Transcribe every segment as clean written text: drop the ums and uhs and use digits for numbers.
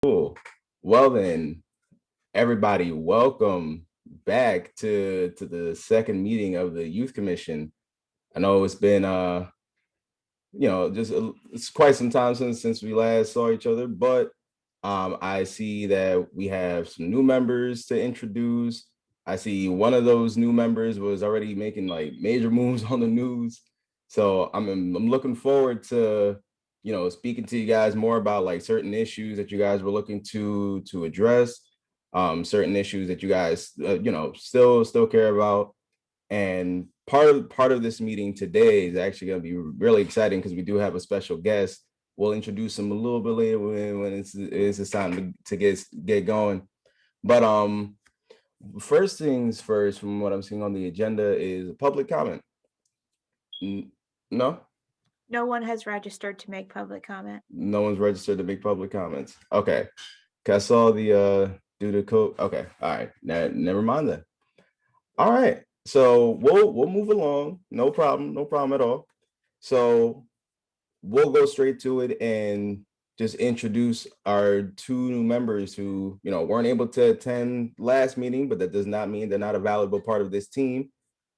Cool. Well then, everybody, welcome back to the second meeting of the Youth Commission. I know it's been it's quite some time since we last saw each other, but I see that we have some new members to introduce. I see one of those new members was already making like major moves on the news. So I'm looking forward to speaking to you guys more about like certain issues that you guys were looking to address, certain issues that you guys still care about. And part of this meeting today is actually going to be really exciting because we do have a special guest. We'll introduce him a little bit later when it's time to get going. But first things first, from what I'm seeing on the agenda, is public comment. No, No one has registered to make public comment. no one's registered to make public comments. Okay, 'cause I saw the do the code. Okay, all right, never mind then. All right. So we'll move along. No problem. No problem at all. So we'll go straight to it and just introduce our two new members who, weren't able to attend last meeting, but that does not mean they're not a valuable part of this team.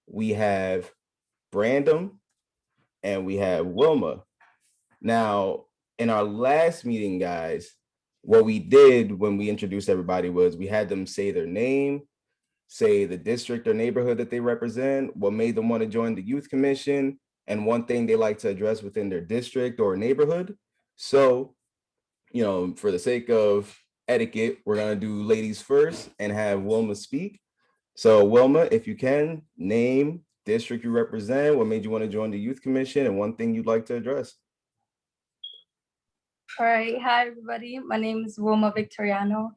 We have Brandon and we have Wilma. Now, in our last meeting, guys, what we did when we introduced everybody was we had them say their name, say the district or neighborhood that they represent, what made them want to join the youth commission, and one thing they like to address within their district or neighborhood. So, for the sake of etiquette, we're going to do ladies first and have Wilma speak. So, Wilma, if you can, name, district you represent, what made you want to join the youth commission, and one thing you'd like to address. All right. Hi, everybody. My name is Wilma Victoriano.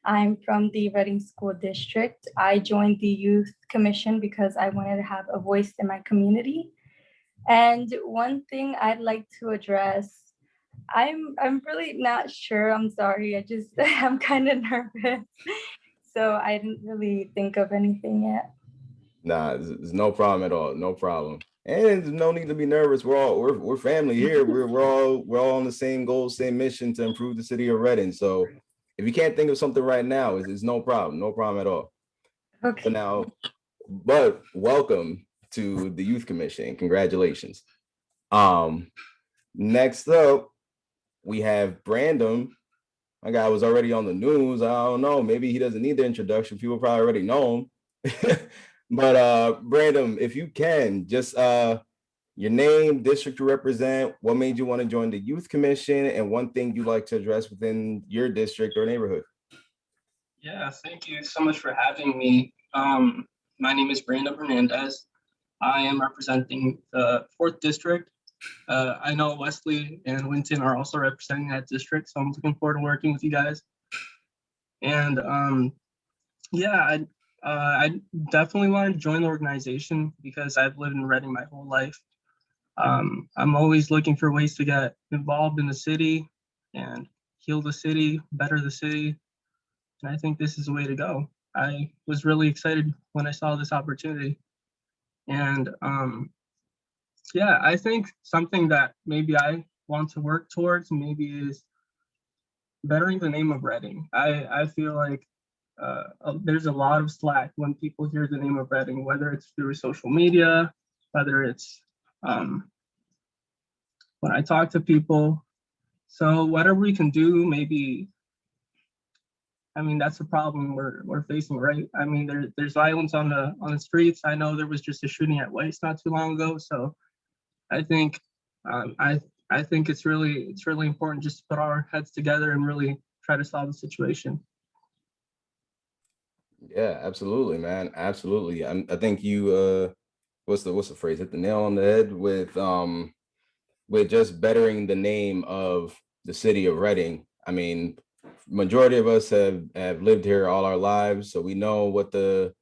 I'm from the Reading School District. I joined the Youth Commission because I wanted to have a voice in my community. And one thing I'd like to address, I'm really not sure. I'm sorry. I'm kind of nervous. So I didn't really think of anything yet. Nah, there's no problem at all. No problem. And there's no need to be nervous. We're family here. We're all on the same goal, same mission to improve the city of Reading. So if you can't think of something right now, it's no problem. No problem at all. Okay. But welcome to the Youth Commission. Congratulations. Um, Next up, we have Brandon. My guy was already on the news. I don't know. Maybe he doesn't need the introduction. People probably already know him. But Brandon, if you can, just your name, district you represent, what made you want to join the Youth Commission, and one thing you like to address within your district or neighborhood. Yeah, thank you so much for having me. My name is Brandon Hernandez. I am representing the 4th District. I know Wesley and Winton are also representing that district, so I'm looking forward to working with you guys. And yeah, I definitely wanted to join the organization because I've lived in Reading my whole life. I'm always looking for ways to get involved in the city and heal the city, better the city. And I think this is the way to go. I was really excited when I saw this opportunity. And yeah, I think something that maybe I want to work towards maybe is bettering the name of Reading. I feel like there's a lot of slack when people hear the name of Reading, whether it's through social media, whether it's when I talk to people. So whatever we can do, maybe, I mean, that's a problem we're facing, right? I mean, there's violence on the streets. I know there was just a shooting at Waste not too long ago. So I think I think it's really important just to put our heads together and really try to solve the situation. Yeah, absolutely, man. Absolutely. I think you what's the phrase? Hit the nail on the head with just bettering the name of the city of Reading. I mean, majority of us have lived here all our lives, so we know what the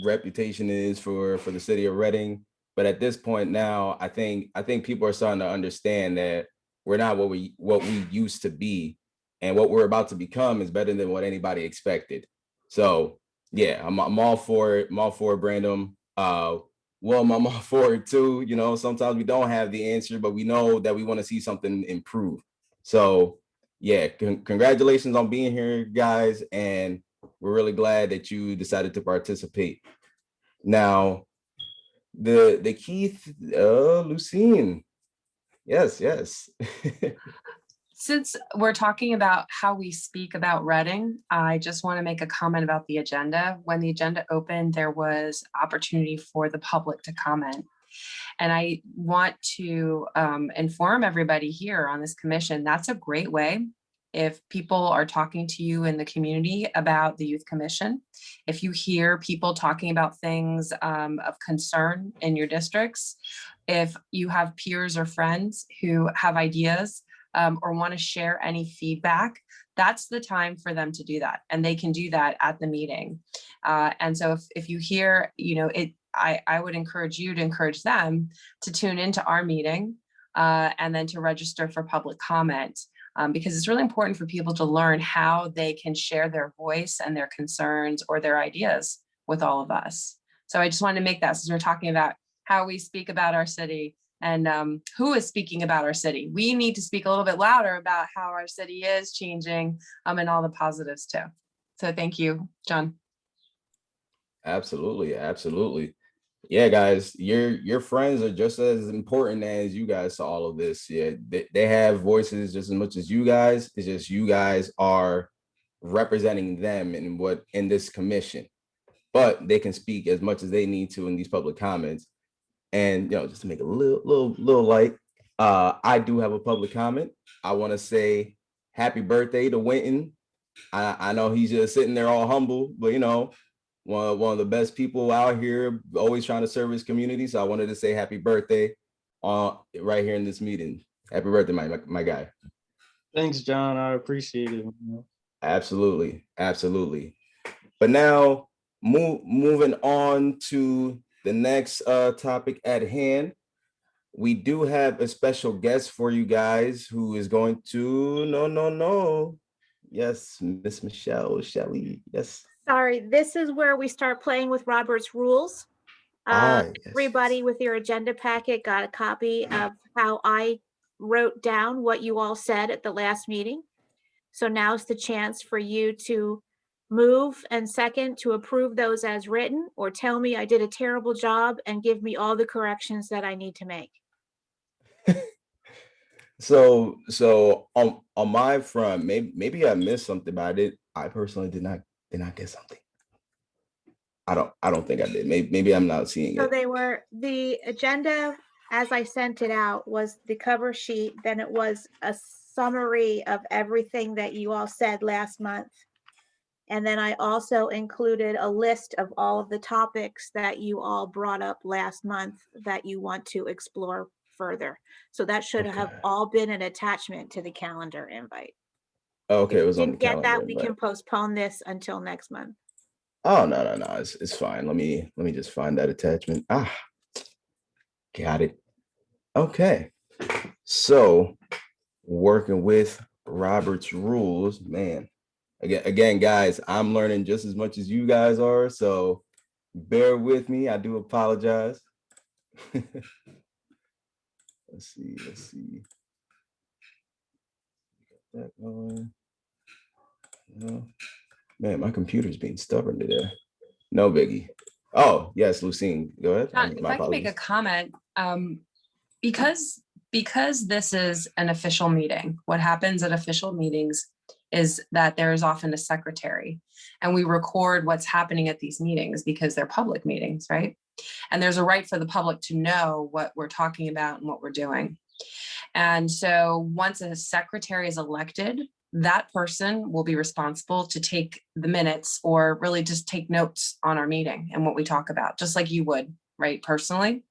reputation is for the city of Reading. But at this point now, I think people are starting to understand that we're not what we used to be, and what we're about to become is better than what anybody expected. So yeah, I'm all for it. I'm all for it, Brandon. Well, I'm all for it too. Sometimes we don't have the answer, but we know that we want to see something improve. So yeah, congratulations on being here, guys, and we're really glad that you decided to participate. Now, the key, Lucine, yes. Since we're talking about how we speak about Reading, I just want to make a comment about the agenda. When the agenda opened, there was opportunity for the public to comment. And I want to inform everybody here on this commission, that's a great way. If people are talking to you in the community about the Youth Commission, if you hear people talking about things of concern in your districts, if you have peers or friends who have ideas or want to share any feedback, that's the time for them to do that. And they can do that at the meeting. And so if you hear, I would encourage you to encourage them to tune into our meeting and then to register for public comment. Because it's really important for people to learn how they can share their voice and their concerns or their ideas with all of us. So I just wanted to make that, since we're talking about how we speak about our city and who is speaking about our city. We need to speak a little bit louder about how our city is changing and all the positives too. So thank you, John. Absolutely. Yeah, guys, your friends are just as important as you guys to all of this. Yeah, they have voices just as much as you guys. It's just you guys are representing them in this commission, but they can speak as much as they need to in these public comments. And just to make a little light, I do have a public comment. I want to say happy birthday to Winton. I know he's just sitting there all humble, but one of the best people out here, always trying to serve his community. So I wanted to say happy birthday right here in this meeting. Happy birthday, my guy. Thanks, John. I appreciate it. Absolutely. But now moving on to the next topic at hand. We do have a special guest for you guys who is going to yes, Miss Michelle Shelley. Yes. Sorry, this is where we start playing with Robert's rules. Yes. Everybody with your agenda packet got a copy of how I wrote down what you all said at the last meeting. So now's the chance for you to move and second to approve those as written, or tell me I did a terrible job and give me all the corrections that I need to make. So on my front, maybe I missed something, but I personally did not get something. I don't think I did. Maybe I'm not seeing So it. they were, the agenda as I sent it out was the cover sheet, then it was a summary of everything that you all said last month. And then I also included a list of all of the topics that you all brought up last month that you want to explore further. So that should have Okay. all been an attachment to the calendar invite. Okay, If it you was on the didn't get calendar. that, we can postpone this until next month. Oh no, it's fine. Let me just find that attachment. Got it. Okay. So working with Robert's rules, man. Again, guys, I'm learning just as much as you guys are, so bear with me. I do apologize. Let's see. Got that going. No. Man, my computer's being stubborn today. No biggie. Oh, yes, Lucine, go ahead. John, if My I can make a apologies. comment, because this is an official meeting, what happens at official meetings is that there is often a secretary, and we record what's happening at these meetings because they're public meetings, right? And there's a right for the public to know what we're talking about and what we're doing. And so once a secretary is elected, that person will be responsible to take the minutes, or really just take notes on our meeting and what we talk about, just like you would, right, personally.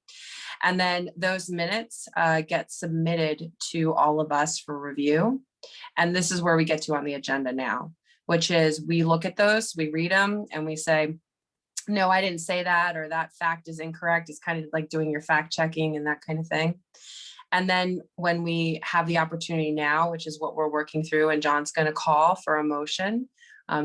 And then those minutes get submitted to all of us for review. And this is where we get to on the agenda now, which is we look at those, we read them, and we say, no, I didn't say that, or that fact is incorrect. It's kind of like doing your fact checking and that kind of thing. And then when we have the opportunity now, which is what we're working through, and John's going to call for a motion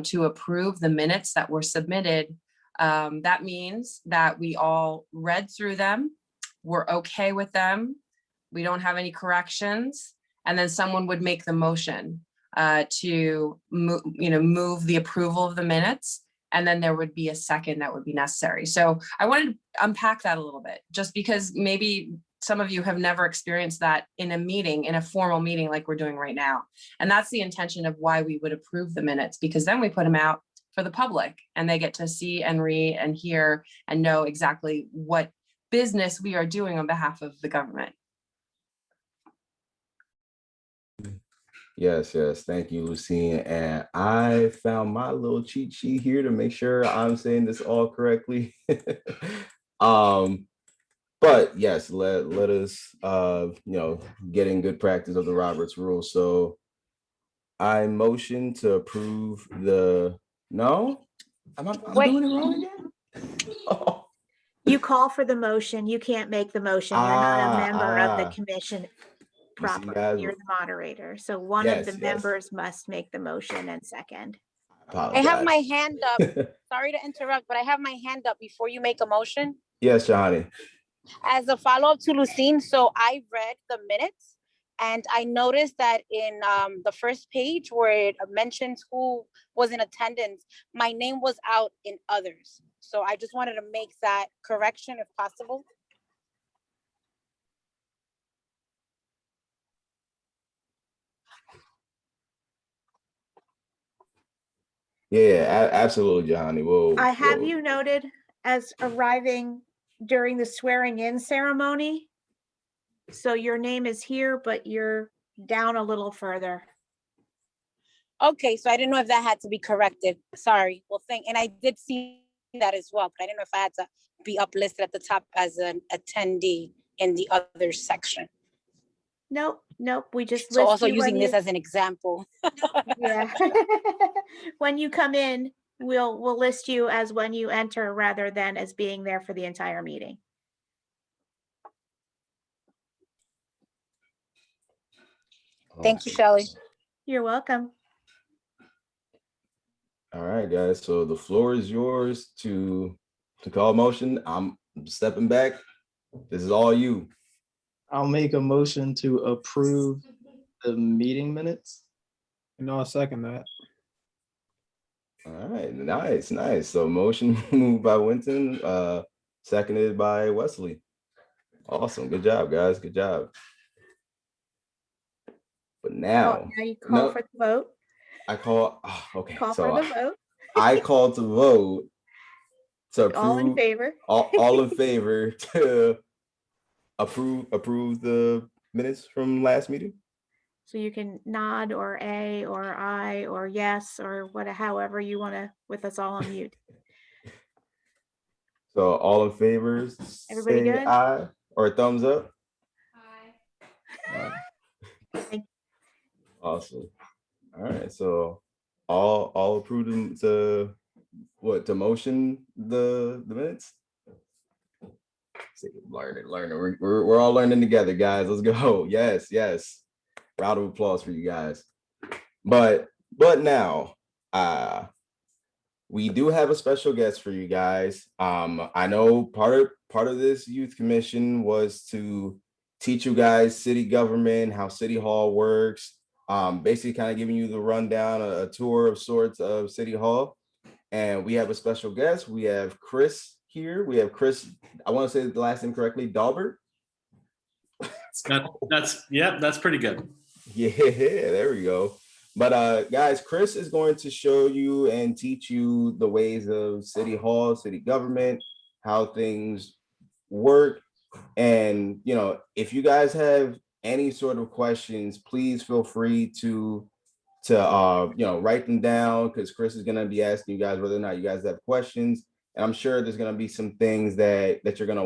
to approve the minutes that were submitted, that means that we all read through them, we're okay with them, we don't have any corrections, and then someone would make the motion. to move the approval of the minutes. And then there would be a second that would be necessary. So I wanted to unpack that a little bit, just because maybe some of you have never experienced that in a meeting, in a formal meeting like we're doing right now. And that's the intention of why we would approve the minutes, because then we put them out for the public and they get to see and read and hear and know exactly what business we are doing on behalf of the government. Yes, yes. Thank you, Lucine. And I found my little cheat sheet here to make sure I'm saying this all correctly. But yes, let us get in good practice of the Roberts rule. So I motion to approve the I'm Wait. doing it wrong again. Oh. You call for the motion. You can't make the motion. You're not a member of the ah. commission You see, proper. guys, You're the moderator. So one of the yes. members must make the motion and second. I have my Apologize. hand up. Sorry to interrupt, but I have my hand up before you make a motion. Yes, Johnny. As a follow-up to Lucine, so I read the minutes and I noticed that in the first page where it mentions who was in attendance, my name was out in others. So I just wanted to make that correction if possible. Yeah, absolutely, Johnny. Whoa. I have you noted as arriving during the swearing in ceremony. So your name is here, but you're down a little further. Okay, so I didn't know if that had to be corrected. Sorry. Well, and I did see that as well, but I didn't know if I had to be uplisted at the top as an attendee in the other section. Nope. We just So list also you using when this you, as an example. yeah. When you come in, we'll list you as when you enter rather than as being there for the entire meeting. Thank you, Shelley. You're welcome. All right, guys. So the floor is yours to call motion. I'm stepping back. This is all you. I'll make a motion to approve the meeting minutes. And I'll second that. All right, nice. So motion moved by Winton, seconded by Wesley. Awesome. Good job, guys. Good job. But now You call for the vote. I call. Okay. Call So for the vote. I call to vote to approve. All in favor. All in favor to approve the minutes from last meeting. So you can nod or A or I or yes or however you want to with us all on mute. So all in favor, Everybody say good? aye or thumbs up. Thank- Awesome. All right. So all approved to motion the minutes. Learning. We're all learning together, guys. Let's go. Yes. Round of applause for you guys. But now we do have a special guest for you guys. I know part of this youth commission was to teach you guys city government, how city hall works, basically kind of giving you the rundown, a tour of sorts of city hall. And we have a special guest. We have Chris here. We have Chris, I want to say the last name correctly, Dahlberg. That's pretty good. Yeah, there we go. But guys, Chris is going to show you and teach you the ways of city hall, city government, how things work. And if you guys have any sort of questions, please feel free to write them down, because Chris is going to be asking you guys whether or not you guys have questions. And I'm sure there's going to be some things that you're going to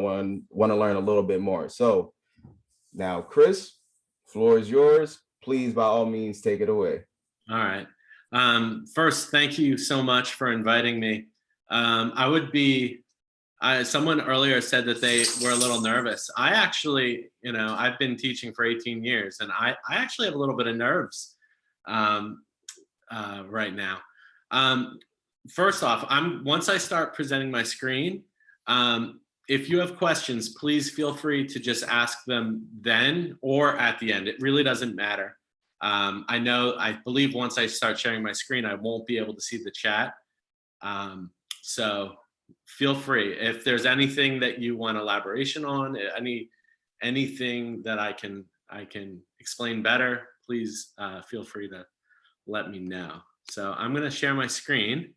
want to learn a little bit more. So now, Chris, floor is yours. Please, by all means, take it away. All right. First, thank you so much for inviting me. Someone earlier said that they were a little nervous. I actually, I've been teaching for 18 years, and I actually have a little bit of nerves right now. First off, once I start presenting my screen, if you have questions, please feel free to just ask them then or at the end. It really doesn't matter. I believe once I start sharing my screen, I won't be able to see the chat. So feel free if there's anything that you want elaboration on, anything that I can explain better, please feel free to let me know. So I'm going to share my screen.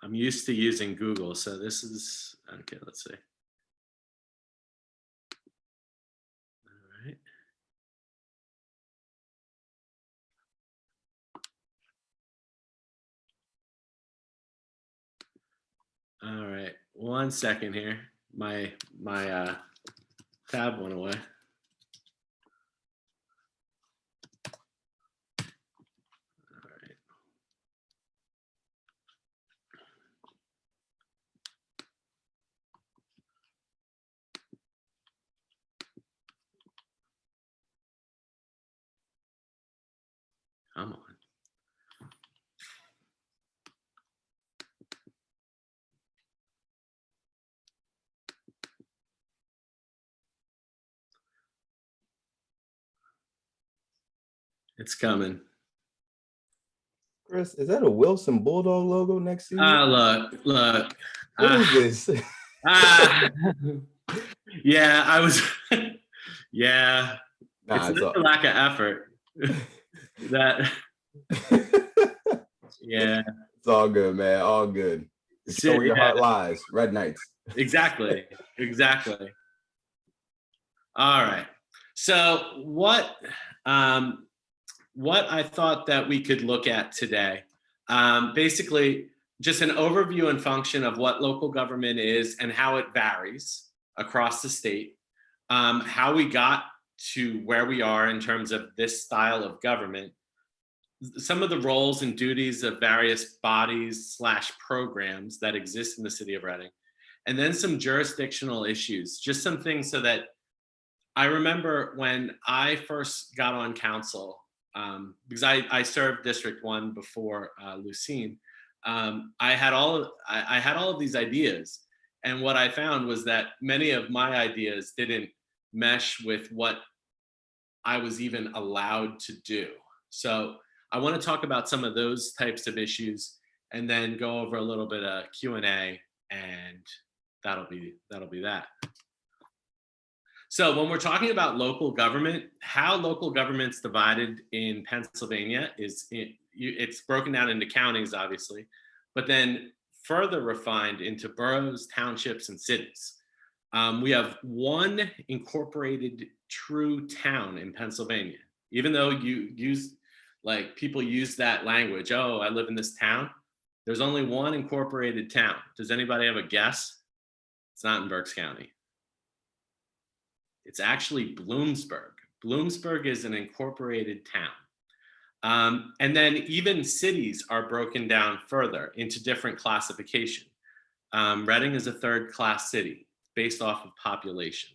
I'm used to using Google, so this is okay. Let's see. All right. All right, 1 second here. My tab went away. All right. Come on. It's coming. Chris, is that a Wilson Bulldog logo next to you? Look. What is this? Yeah, I was. Yeah, Nah, it's not a lack of effort. That. Yeah, it's all good, man. All good. It's where your heart lies. Red Knights. Exactly. All right. So what I thought that we could look at today, basically just an overview and function of what local government is and how it varies across the state, how we got to where we are in terms of this style of government, some of the roles and duties of various bodies / programs that exist in the city of Reading, and then some jurisdictional issues, just some things so that I remember when I first got on council, because I served District 1 before Lucene, I had all of these ideas, and what I found was that many of my ideas didn't mesh with what I was even allowed to do. So I want to talk about some of those types of issues, and then go over a little bit of Q&A, and that'll be that. So when we're talking about local government, how local government's divided in Pennsylvania is it's broken down into counties, obviously, but then further refined into boroughs, townships, and cities. We have one incorporated true town in Pennsylvania, even though people use that language. Oh, I live in this town. There's only one incorporated town. Does anybody have a guess? It's not in Berks County. It's actually Bloomsburg. Bloomsburg is an incorporated town. And then even cities are broken down further into different classification. Reading is a third-class city based off of population.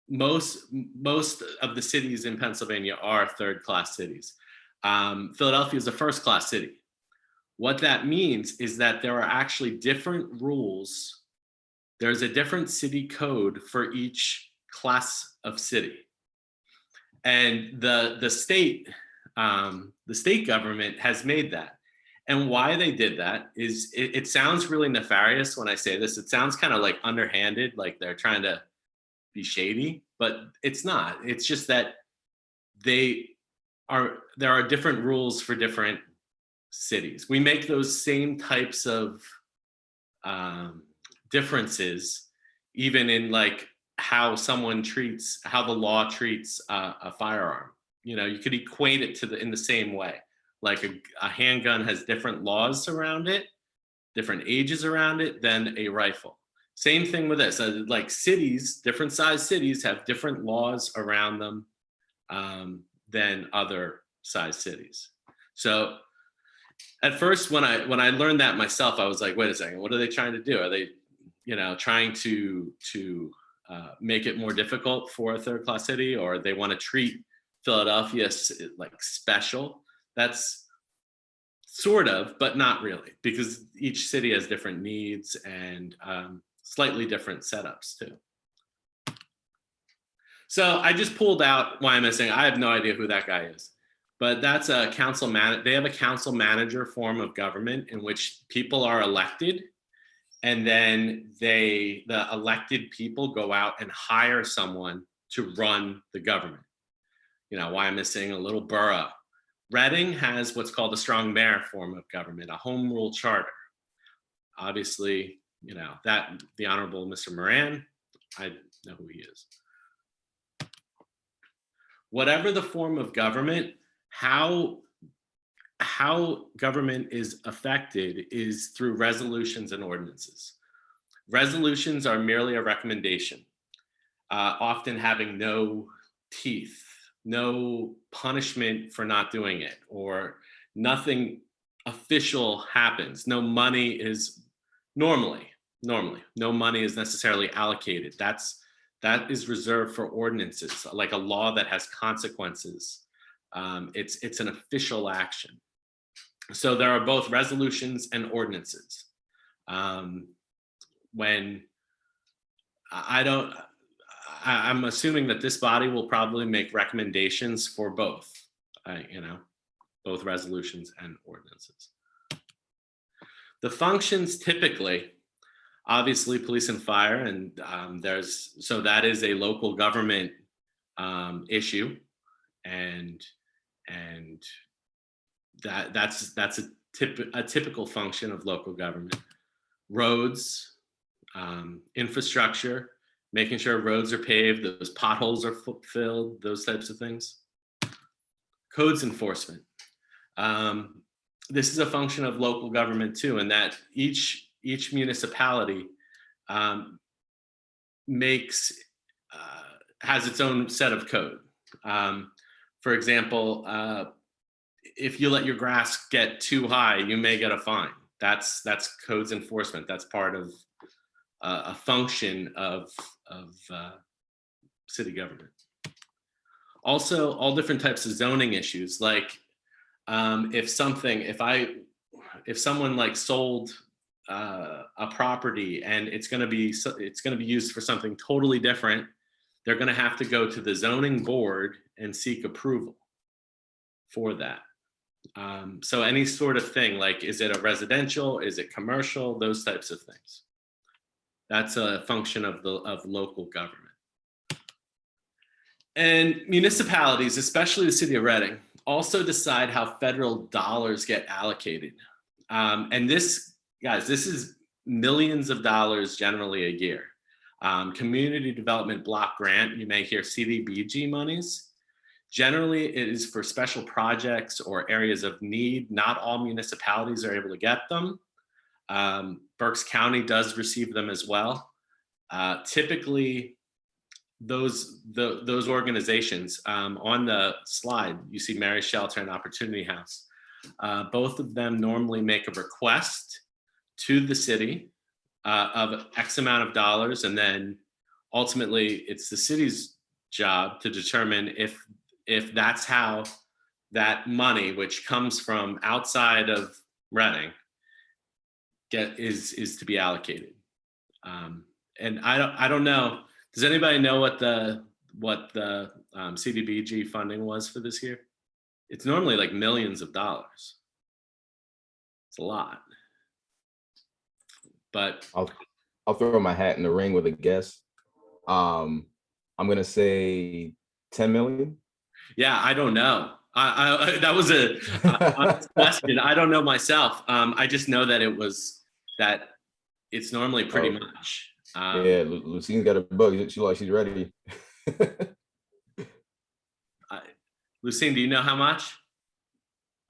Most of the cities in Pennsylvania are third-class cities. Philadelphia is a first-class city. What that means is that there are actually different rules. There's a different city code for each class of city. And the state government has made that. And why they did that is it sounds really nefarious when I say this. It sounds kind of like underhanded, like they're trying to be shady, but it's not. It's just that there are different rules for different cities. We make those same types of differences even in like how the law treats a firearm. You could equate it to in the same way. Like a handgun has different laws around it, different ages around it than a rifle. Same thing with this. Like cities, different size cities have different laws around them than other size cities. So at first, when I learned that myself, I was like, wait a second, what are they trying to do? Are they, trying to make it more difficult for a third-class city, or they want to treat Philadelphia like special? That's sort of, but not really, because each city has different needs and slightly different setups too. So I just pulled out YMSA. I have no idea who that guy is, but that's a council man. They have a council manager form of government in which people are elected, and then the elected people go out and hire someone to run the government. You know, YMSA, a little borough. Reading has what's called a strong mayor form of government, a home rule charter. Obviously, you know, that the Honorable Mr. Moran, I know who he is. Whatever the form of government, how government is affected is through resolutions and ordinances. Resolutions are merely a recommendation, often having no teeth, no punishment for not doing it, or nothing official happens. No money is normally, no money is necessarily allocated. That is reserved for ordinances, like a law that has consequences. It's an official action. So there are both resolutions and ordinances. When I'm assuming that this body will probably make recommendations for both, you know, both resolutions and ordinances. The functions typically, obviously police and fire, and so that is a local government issue, and that's a typical function of local government. Roads, infrastructure, making sure roads are paved, those potholes are filled, those types of things. Codes enforcement. This is a function of local government too, and that each municipality has its own set of code. For example, if you let your grass get too high, you may get a fine. That's codes enforcement. That's part of a function of city government. Also, all different types of zoning issues, like if someone like sold a property and it's going to be used for something totally different, they're going to have to go to the zoning board and seek approval for that. So any sort of thing, like, is it a residential, is it commercial, those types of things. That's a function of local government. And municipalities, especially the city of Reading, also decide how federal dollars get allocated. And this, guys, this is millions of dollars generally a year. Community Development Block Grant, you may hear CDBG monies. Generally, it is for special projects or areas of need. Not all municipalities are able to get them. Berks County does receive them as well. Typically, those organizations, on the slide, you see Mary Shelter and Opportunity House. Both of them normally make a request to the city of X amount of dollars, and then ultimately it's the city's job to determine if that's how that money, which comes from outside of Reading, is to be allocated. And I don't know. Does anybody know what the CDBG funding was for this year? It's normally like millions of dollars. It's a lot. But I'll throw my hat in the ring with a guess. I'm gonna say 10 million. Yeah, I don't know. That was a honest question. I don't know myself. I just know that it's normally pretty much. Yeah, Lucine's got a bug. She's ready. Lucine, do you know how much?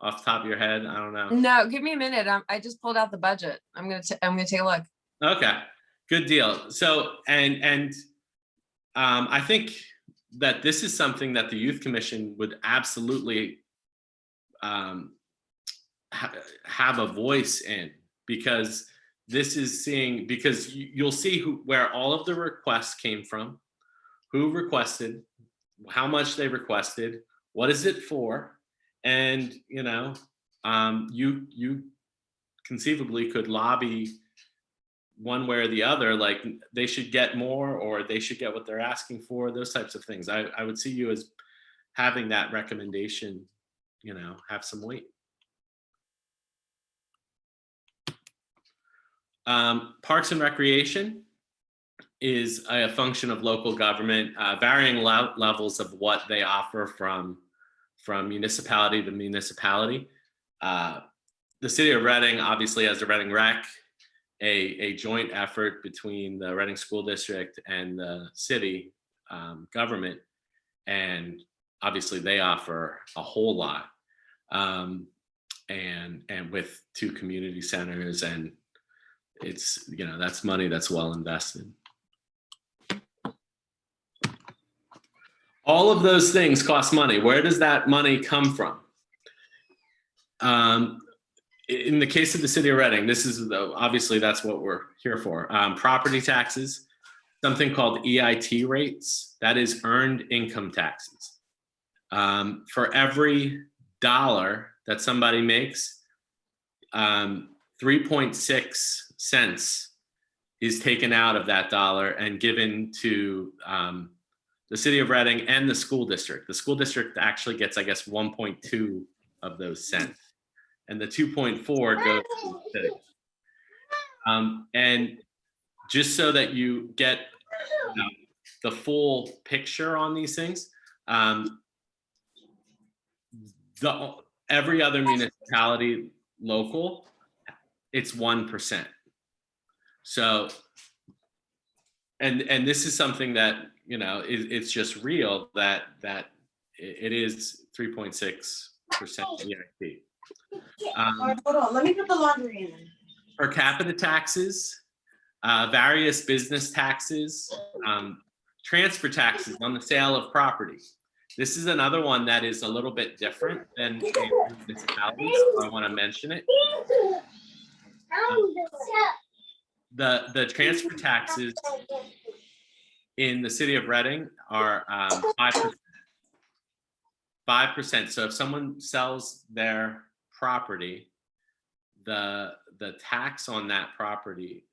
Off the top of your head? I don't know. No, give me a minute. I just pulled out the budget. I'm gonna take a look. Okay, good deal. So, and I think that this is something that the Youth Commission would absolutely have a voice in, because this is because you'll see where all of the requests came from, who requested, how much they requested, what is it for, and you conceivably could lobby one way or the other, like they should get more or they should get what they're asking for, those types of things. I would see you as having that recommendation, you know, have some weight. Parks and Recreation is a function of local government, varying levels of what they offer from municipality to municipality. The city of Reading obviously has the Reading Rec, a joint effort between the Reading School District and the city government. And obviously they offer a whole lot. And with 2 community centers, and it's, you know, that's money that's well invested. All of those things cost money. Where does that money come from? In the case of the city of Reading, this is obviously that's what we're here for. Property taxes, something called EIT rates, that is earned income taxes. For every dollar that somebody makes, 3.6 cents is taken out of that dollar and given to the city of Reading and the school district. The school district actually gets, I guess, 1.2 of those cents. And the 2.4 goes to the city. And just so that you get the full picture on these things, every other municipality local, it's 1%. So, and this is something that, you know, it's just real that it is 3.6% EIT. Hold on, let me put the laundry in. Per capita taxes, various business taxes, transfer taxes on the sale of property. This is another one that is a little bit different than municipalities, so I want to mention it. The transfer taxes in the city of Reading are 5%. 5%. So if someone sells their property, the tax on that property,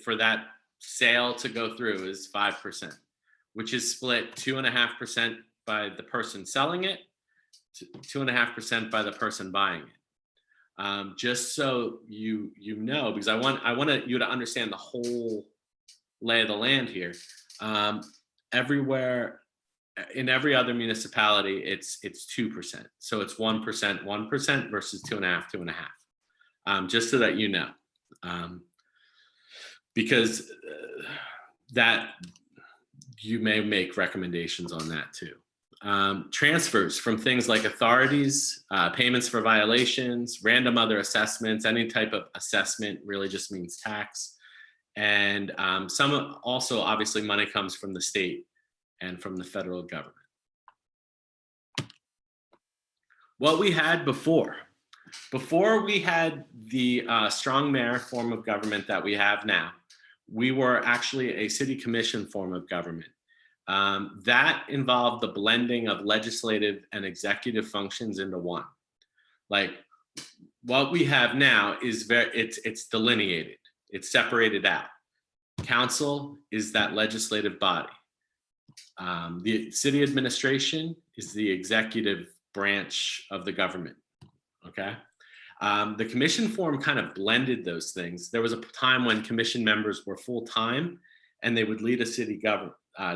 for that sale to go through is 5%, which is split 2.5% by the person selling it, 2.5% by the person buying it. Just so you know, because I want you to understand the whole lay of the land here. Everywhere, in every other municipality, it's 2%. So it's 1% versus 2.5%. Just so that you know, because that you may make recommendations on that too. Transfers from things like authorities, payments for violations, random other assessments, any type of assessment really just means tax. And some also, obviously, money comes from the state and from the federal government. What we had before we had the strong mayor form of government that we have now, we were actually a city commission form of government. That involved the blending of legislative and executive functions into one. Like what we have now is it's delineated, it's separated out. Council is that legislative body. The city administration is the executive branch of the government, okay? The commission form kind of blended those things. There was a time when commission members were full-time and they would lead a city government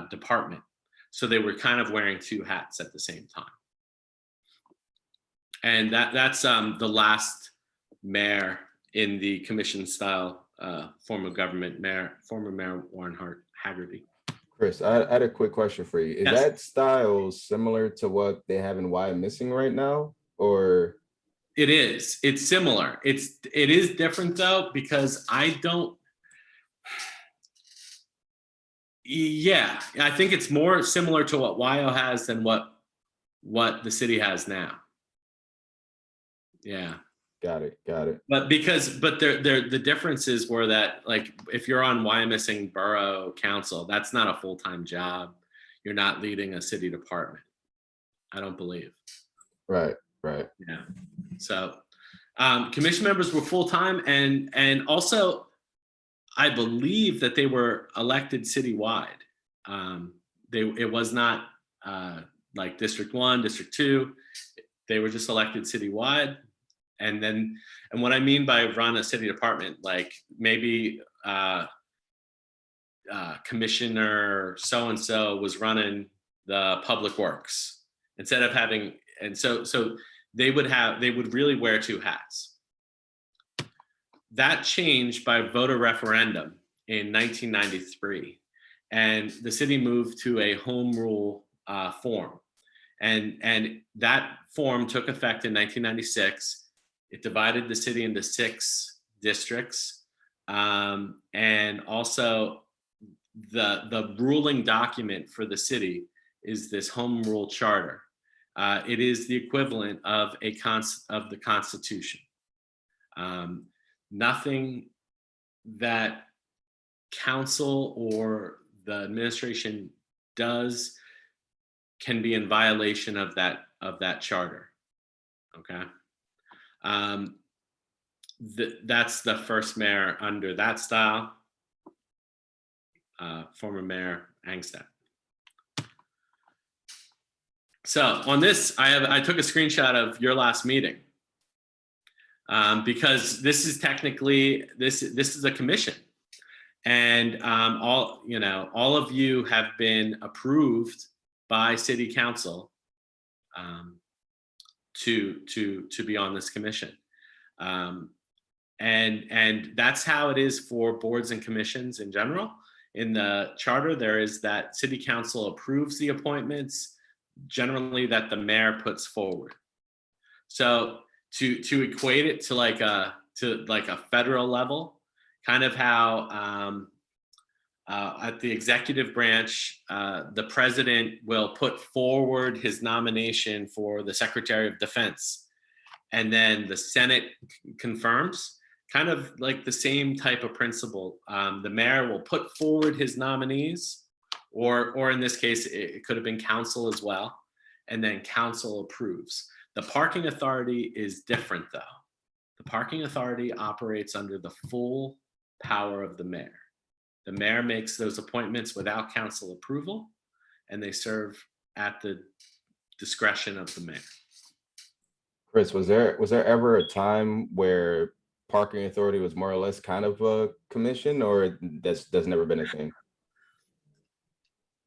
department. So they were kind of wearing 2 hats at the same time. And that's the last mayor in the commission style form of government, former Mayor Warren Haggerty. Chris, I had a quick question for you. Is Yes. that style similar to what they have in Wyomissing right now, or? It is. It's similar. It is different though, because I don't. Yeah, I think it's more similar to what WYO has than what the city has now. Yeah. Got it. But the differences were that, like, if you're on Wyomissing Borough Council, that's not a full-time job. You're not leading a city department, I don't believe. Right. Yeah. So commission members were full-time, and also I believe that they were elected citywide. It was not like District 1, District 2. They were just elected citywide. And what I mean by run a city department, like maybe Commissioner so-and-so was running the public works instead of having, and so they would really wear two hats. That changed by voter referendum in 1993, and the city moved to a home rule form, and that form took effect in 1996. It divided the city into 6 districts, and also the ruling document for the city is this home rule charter. It is the equivalent of the Constitution. Nothing that council or the administration does can be in violation of that charter. Okay. That's the first mayor under that style, former Mayor Angstad. So on this, I took a screenshot of your last meeting, because this is technically, this is a commission, and all of you have been approved by City Council to be on this commission. And that's how it is for boards and commissions in general. In the charter, there is that City Council approves the appointments, generally that the mayor puts forward. So to equate it to like a federal level, kind of how at the executive branch, the president will put forward his nomination for the Secretary of Defense, and then the Senate confirms, kind of like the same type of principle. The mayor will put forward his nominees, or in this case, it could have been council as well, and then council approves. The parking authority is different though. The parking authority operates under the full power of the mayor. The mayor makes those appointments without council approval, and they serve at the discretion of the mayor. Chris, was there ever a time where parking authority was more or less kind of a commission, or that's never been a thing?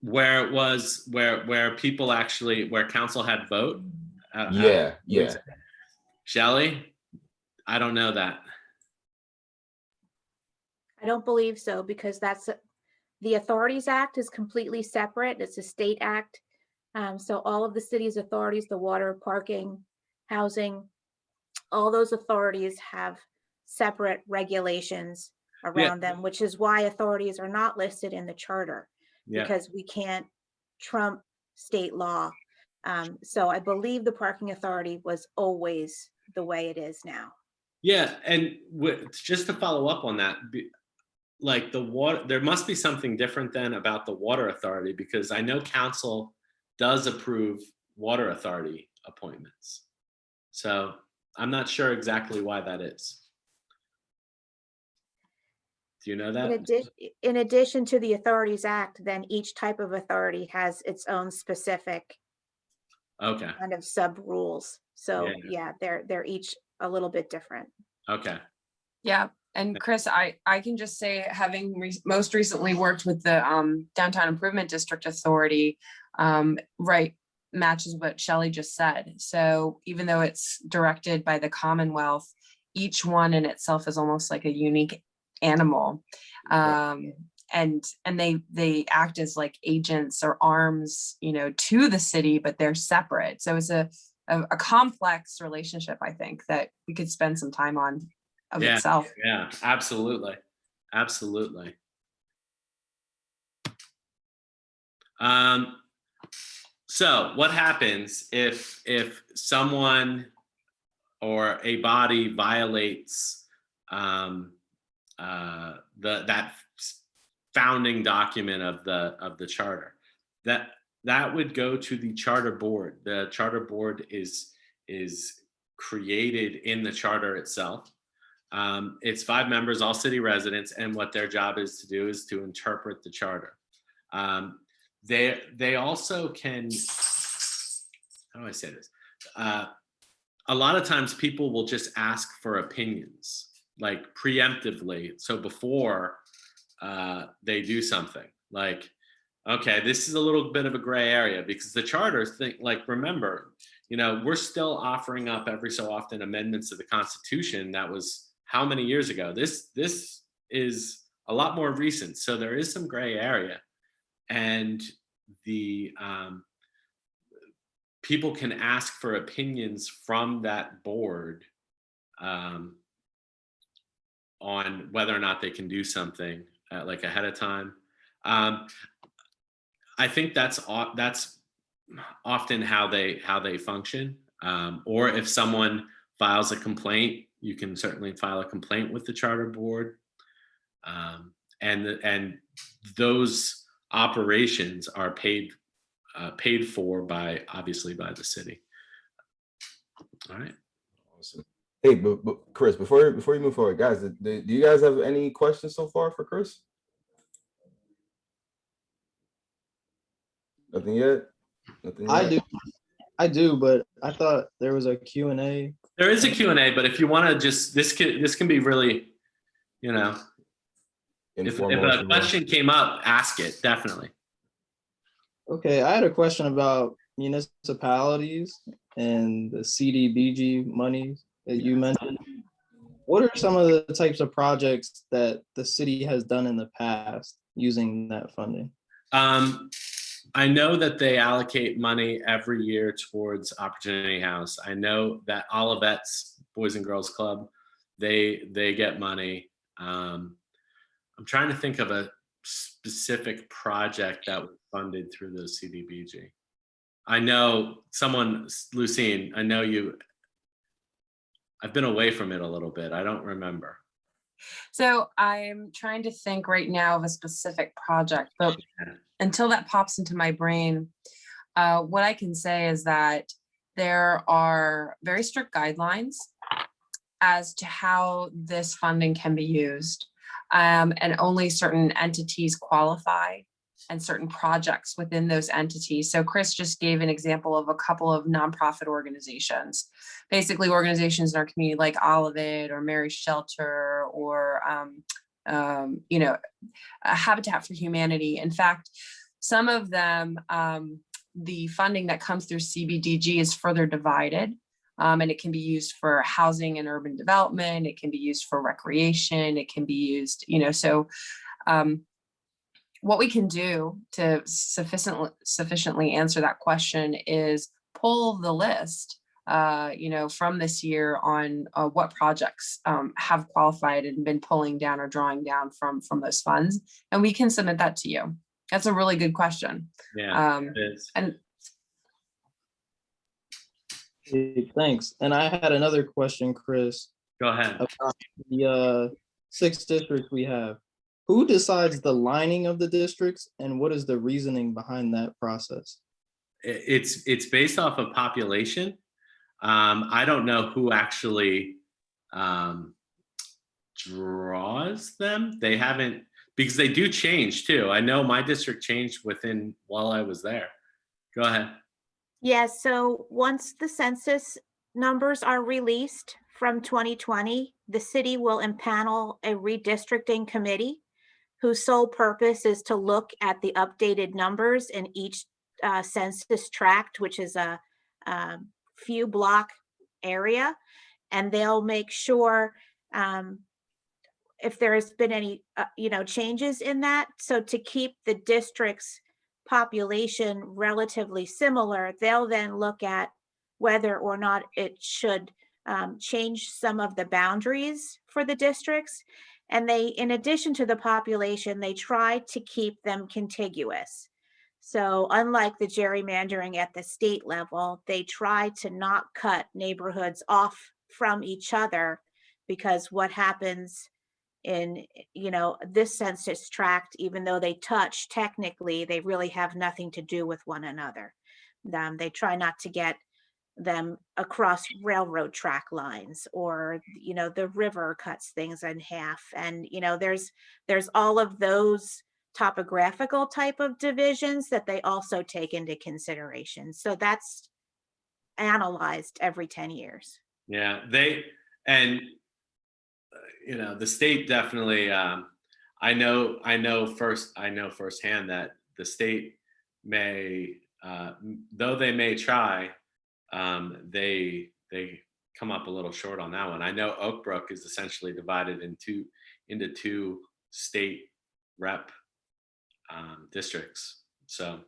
Where it was, where people actually, where council had vote? Yeah. Shelley? I don't know that. I don't believe so, because the Authorities Act is completely separate. It's a state act. So all of the city's authorities, the water, parking, housing, all those authorities have separate regulations around them, which is why authorities are not listed in the charter, because we can't trump state law. So I believe the parking authority was always the way it is now. Yeah, and just to follow up on that, like the water, there must be something different then about the water authority, because I know council does approve water authority appointments. So I'm not sure exactly why that is. Do you know that? In addition to the Authorities Act, then each type of authority has its own specific kind of sub rules. So yeah, they're each a little bit different. Okay. Yeah. And Chris, I can just say, having most recently worked with the Downtown Improvement District Authority, right, matches what Shelley just said. So even though it's directed by the Commonwealth, each one in itself is almost like a unique animal. And they act as like agents or arms, to the city, but they're separate. So it's a complex relationship, I think, that we could spend some time on itself. Yeah, absolutely. Absolutely. So what happens if someone or a body violates that founding document of the charter? That would go to the charter board. The charter board is created in the charter itself. It's 5 members, all city residents, and what their job is to do is to interpret the charter. They also can, how do I say this? A lot of times people will just ask for opinions, like preemptively. So before they do something, like, okay, this is a little bit of a gray area because the charter think, like, remember, we're still offering up every so often amendments to the Constitution. That was how many years ago? This is a lot more recent. So there is some gray area, and the people can ask for opinions from that board on whether or not they can do something like ahead of time. I think that's often how they function. Or if someone files a complaint, you can certainly file a complaint with the charter board. And those operations are paid for obviously by the city. All right. Awesome. Hey, but Chris, before you move forward, guys, do you guys have any questions so far for Chris? Nothing yet? Nothing yet? I do, but I thought there was a Q&A. There is a Q&A, but if you want to just, this can be really, if a question came up, ask it, definitely. Okay, I had a question about municipalities and the CDBG monies that you mentioned. What are some of the types of projects that the city has done in the past using that funding? I know that they allocate money every year towards Opportunity House. I know that Olivet's Boys and Girls Club, they get money. I'm trying to think of a specific project that was funded through the CDBG. I know Lucine, I know I've been away from it a little bit. I don't remember. So I'm trying to think right now of a specific project, but until that pops into my brain, what I can say is that there are very strict guidelines as to how this funding can be used. And only certain entities qualify and certain projects within those entities. So Chris just gave an example of a couple of nonprofit organizations, basically organizations in our community like Olivet or Mary's Shelter or, Habitat for Humanity. In fact, some of them, the funding that comes through CBDG is further divided. And it can be used for housing and urban development. It can be used for recreation. It can be used, so what we can do to sufficiently answer that question is pull the list, from this year on what projects have qualified and been pulling down or drawing down from those funds, and we can submit that to you. That's a really good question. Yeah, it is. And thanks. And I had another question, Chris. Go ahead. About the 6 districts we have. Who decides the lining of the districts, and what is the reasoning behind that process? It's based off of population. I don't know who actually draws them. They haven't, because they do change too. I know my district changed while I was there. Go ahead. Yes, so once the census numbers are released from 2020, the city will impanel a redistricting committee whose sole purpose is to look at the updated numbers in each census tract, which is a few block area, and they'll make sure if there has been any changes in that. So to keep the district's population relatively similar, they'll then look at whether or not it should change some of the boundaries for the districts. And they, in addition to the population, they try to keep them contiguous. So unlike the gerrymandering at the state level, they try to not cut neighborhoods off from each other, because what happens in this census tract, even though they touch, technically they really have nothing to do with one another. They try not to get them across railroad track lines, or, the river cuts things in half. And, there's all of those topographical type of divisions that they also take into consideration. So that's analyzed every 10 years. Yeah, the state definitely, I know firsthand that the state may, though they may try, they come up a little short on that one. I know Oak Brook is essentially divided into two state rep districts. So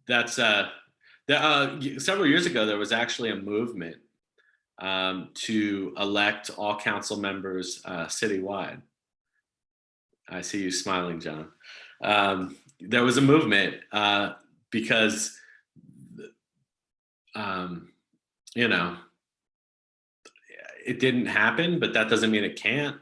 that's several years ago, there was actually a movement to elect all council members citywide. I see you smiling, John. There was a movement because, it didn't happen, but that doesn't mean it can't.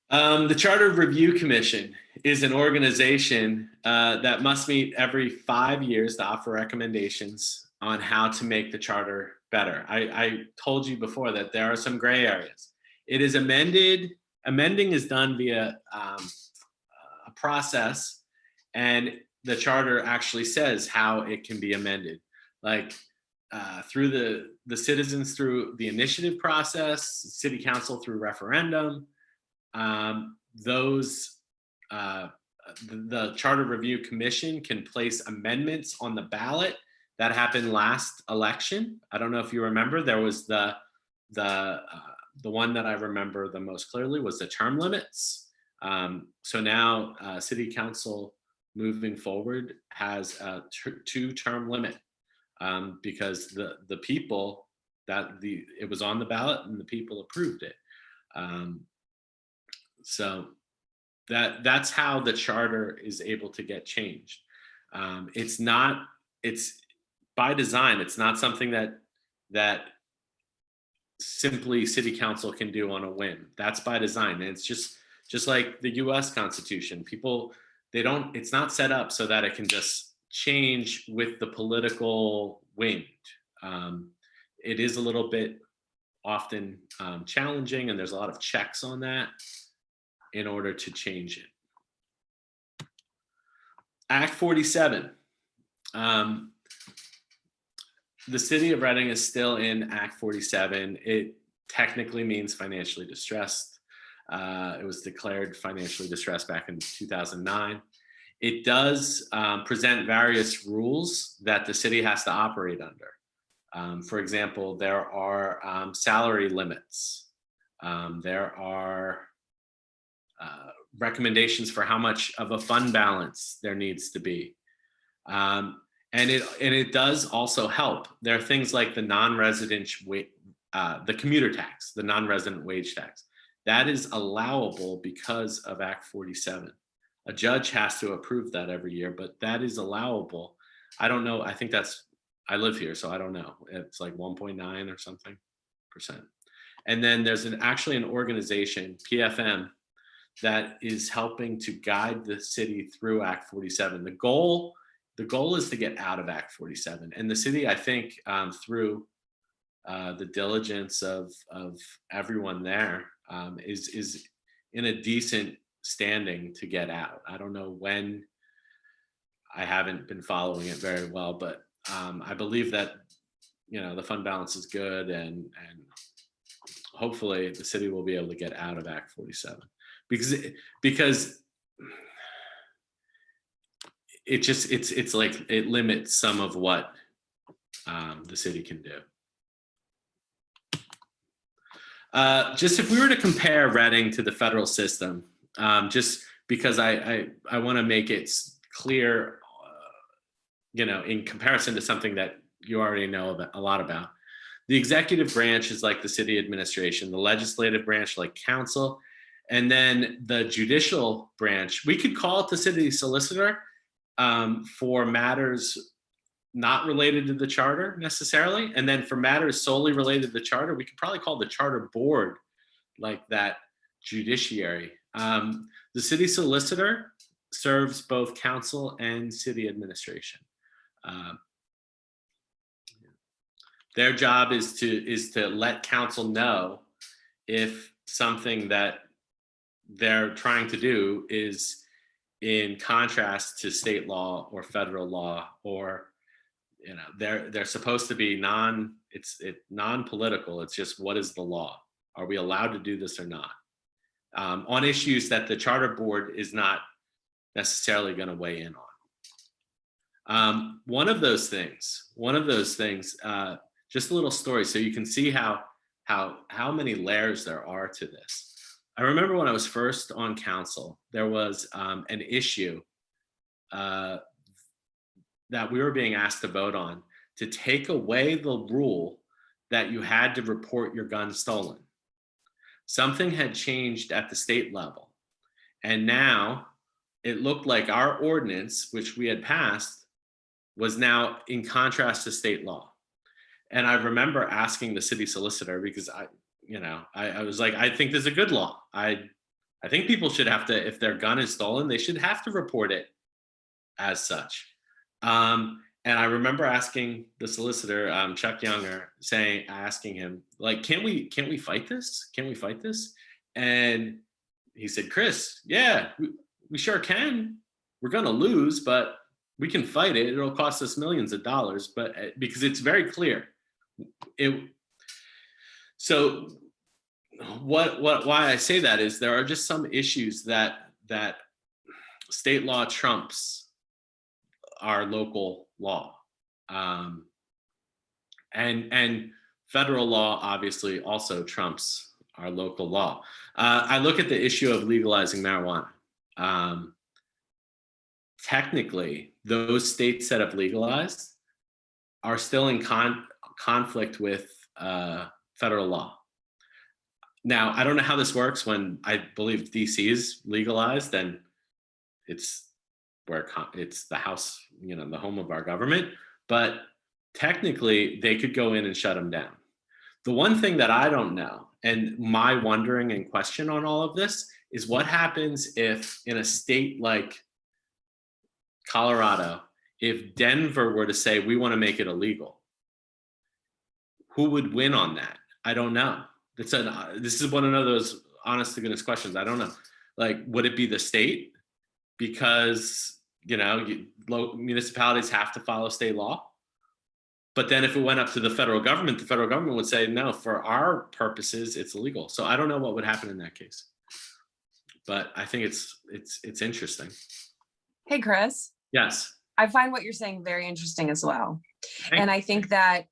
The Charter Review Commission is an organization that must meet every 5 years to offer recommendations on how to make the charter better. I told you before that there are some gray areas. It is amended. Amending is done via a process, and the charter actually says how it can be amended, like through the citizens through the initiative process, city council through referendum. The Charter Review Commission can place amendments on the ballot. That happened last election. I don't know if you remember, there was the one that I remember the most clearly was the term limits. So now city council moving forward has a 2-term limit because the people it was on the ballot and the people approved it. So that's how the charter is able to get changed. It's by design. It's not something that simply city council can do on a whim. That's by design. And it's just like the US Constitution. It's not set up so that it can just change with the political wind. It is a little bit often challenging, and there's a lot of checks on that in order to change it. Act 47. The city of Reading is still in Act 47. It technically means financially distressed. It was declared financially distressed back in 2009. It does present various rules that the city has to operate under. For example, there are salary limits. There are recommendations for how much of a fund balance there needs to be. And it does also help. There are things like the non-resident the commuter tax, the non-resident wage tax. That is allowable because of Act 47. A judge has to approve that every year, but that is allowable. I don't know. I think I live here, so I don't know. It's like 1.9 or something %. And then there's actually an organization, PFM, that is helping to guide the city through Act 47. The goal is to get out of Act 47. And the city, I think, through the diligence of everyone there, is in a decent standing to get out. I don't know when. I haven't been following it very well, but I believe that the fund balance is good, and hopefully the city will be able to get out of Act 47 because it's like it limits some of what the city can do. Just if we were to compare Reading to the federal system, just because I want to make it clear, in comparison to something that you already know a lot about. The executive branch is like the city administration, the legislative branch like council, and then the judicial branch, we could call it the city solicitor for matters not related to the charter necessarily. And then for matters solely related to the charter, we could probably call the charter board like that judiciary. The city solicitor serves both council and city administration. Their job is to let council know if something that they're trying to do is in contrast to state law or federal law, or they're supposed to be non-political. It's just, what is the law? Are we allowed to do this or not? On issues that the charter board is not necessarily going to weigh in on. One of those things, just a little story so you can see how many layers there are to this. I remember when I was first on council, there was an issue that we were being asked to vote on to take away the rule that you had to report your gun stolen. Something had changed at the state level, and now it looked like our ordinance, which we had passed, was now in contrast to state law. And I remember asking the city solicitor, because I was like, I think there's a good law. I think people should have to, if their gun is stolen, they should have to report it as such. And I remember asking the solicitor, Chuck Younger, asking him, like, can we fight this? Can we fight this? And he said, Chris, yeah, we sure can. We're gonna lose, but we can fight it. It'll cost us millions of dollars, but because it's very clear. So why I say that is there are just some issues that state law trumps our local law, and federal law obviously also trumps our local law. I look at the issue of legalizing marijuana. Technically, those states that have legalized are still in conflict with federal law. Now, I don't know how this works when I believe DC is legalized, then it's the house, the home of our government, but technically they could go in and shut them down. The one thing that I don't know, and my wondering and question on all of this, is what happens if in a state like Colorado, if Denver were to say, we want to make it illegal, who would win on that? I don't know. This is one of those honest to goodness questions. I don't know. Like, would it be the state? Because, municipalities have to follow state law. But then if it went up to the federal government would say, no, for our purposes, it's illegal. So I don't know what would happen in that case. But I think it's interesting. Hey, Chris. Yes. I find what you're saying very interesting as well. Thank And I think that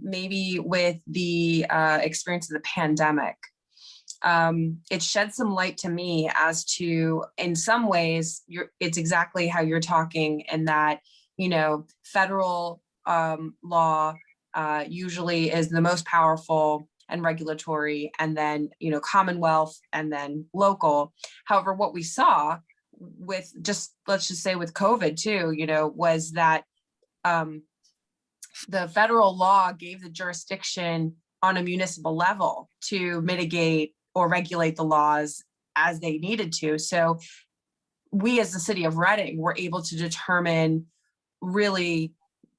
maybe with the experience of the pandemic, it shed some light to me as to, in some ways, it's exactly how you're talking, in that, federal law usually is the most powerful and regulatory, and then, Commonwealth, and then local. However, what we saw with let's just say with COVID too, was that the federal law gave the jurisdiction on a municipal level to mitigate or regulate the laws as they needed to. So we, as the city of Reading, were able to determine really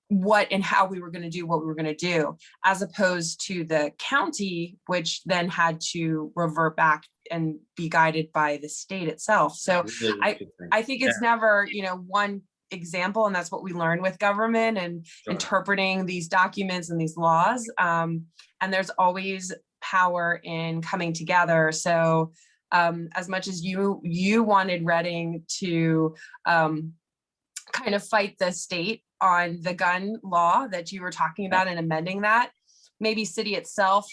what and how we were going to do what we were going to do, as opposed to the county, which then had to revert back and be guided by the state itself. So I think it's never, one example, and that's what we learn with government and interpreting these documents and these laws. And there's always power in coming together. So as much as you wanted Reading to kind of fight the state on the gun law that you were talking about and amending that, maybe city itself,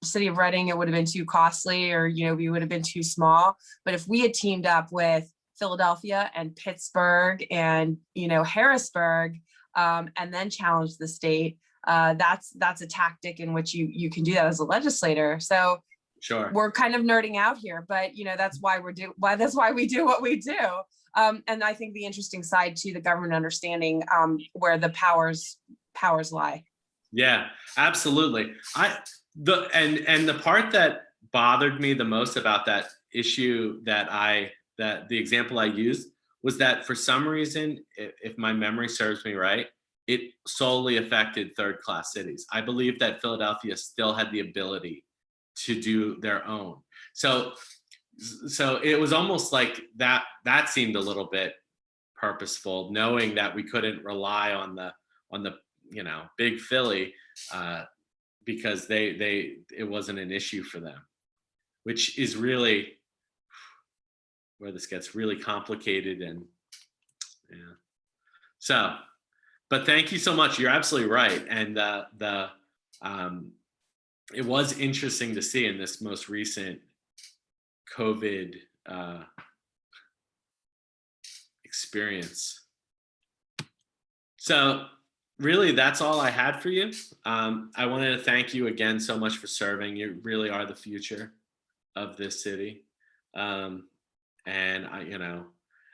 city of Reading, it would have been too costly, or, we would have been too small. But if we had teamed up with Philadelphia and Pittsburgh and, Harrisburg, and then challenged the state, that's a tactic in which you can do that as a legislator. So sure, we're kind of nerding out here, but that's why we do what we do. And I think the interesting side to the government understanding where the powers lie. Yeah, absolutely. The part that bothered me the most about that issue, that the example I used, was that for some reason, if my memory serves me right, it solely affected third class cities. I believe that Philadelphia still had the ability to do their own. So it was almost like that seemed a little bit purposeful, knowing that we couldn't rely on the big Philly because it wasn't an issue for them, which is really where this gets really complicated. And but thank you so much. You're absolutely right. And it was interesting to see in this most recent COVID experience. So really, that's all I had for you. I wanted to thank you again so much for serving. You really are the future of this city. And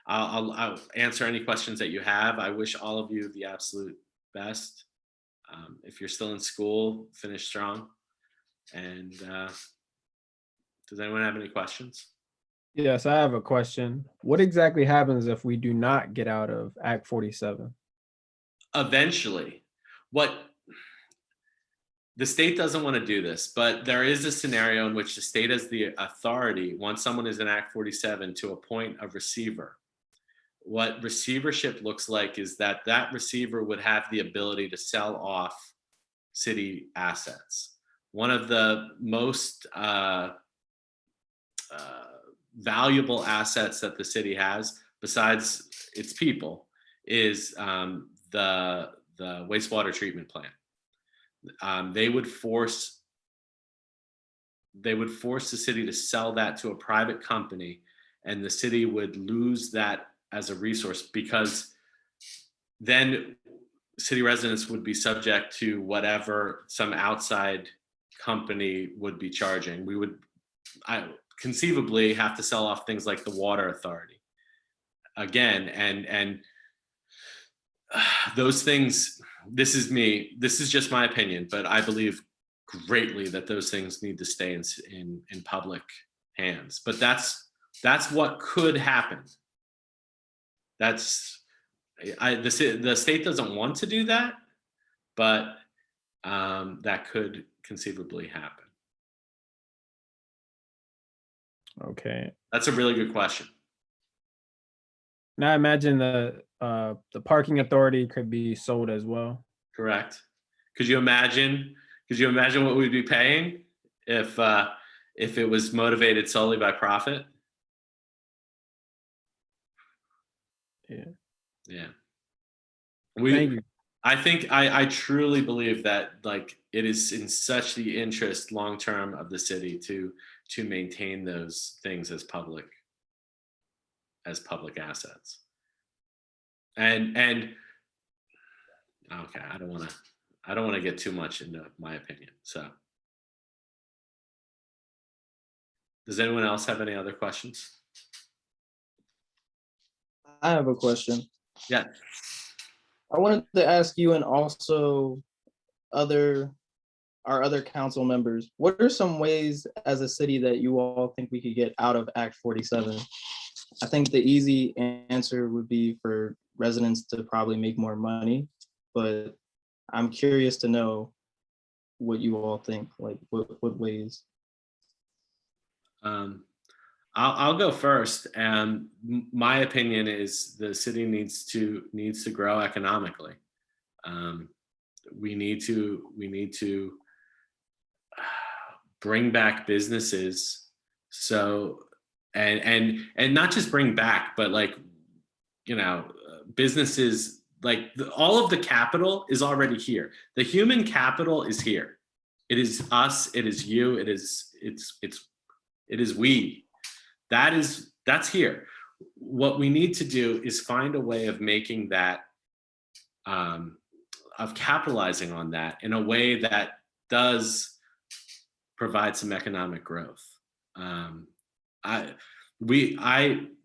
I'll answer any questions that you have. I wish all of you the absolute best. If you're still in school, finish strong. And does anyone have any questions? Yes, I have a question. What exactly happens if we do not get out of Act 47? Eventually, the state doesn't want to do this, but there is a scenario in which the state has the authority, once someone is in Act 47, to appoint a receiver. What receivership looks like is that receiver would have the ability to sell off city assets. One of the most valuable assets that the city has, besides its people, is the wastewater treatment plant. They would force the city to sell that to a private company, and the city would lose that as a resource, because then city residents would be subject to whatever some outside company would be charging. We would conceivably have to sell off things like the water authority again, and those things. This is just my opinion, but I believe greatly that those things need to stay in public hands. But that's what could happen. The state doesn't want to do that, but that could conceivably happen. Okay. That's a really good question. Now I imagine the parking authority could be sold as well. Correct. Could you imagine what we'd be paying if it was motivated solely by profit? Yeah. Thank you. I truly believe that, like, it is in such the interest long term of the city to maintain those things as public assets. And okay, I don't want to get too much into my opinion. So does anyone else have any other questions? I have a question. Yeah. I wanted to ask you, and also our other council members, what are some ways as a city that you all think we could get out of Act 47? I think the easy answer would be for residents to probably make more money, but I'm curious to know what you all think, like what ways. I'll go first. My opinion is the city needs to grow economically. We need to bring back businesses. So and not just bring back, but businesses, all of the capital is already here. The human capital is here. It is us. It is you. It is we. That's here. What we need to do is find a way of making that, of capitalizing on that in a way that does provide some economic growth.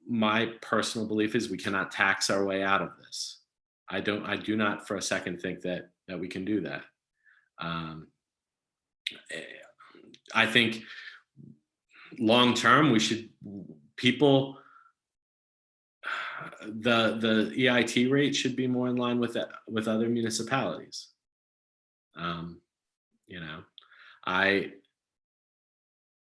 My personal belief is we cannot tax our way out of this. I do not for a second think that we can do that. I think long term, the EIT rate should be more in line with other municipalities. You know,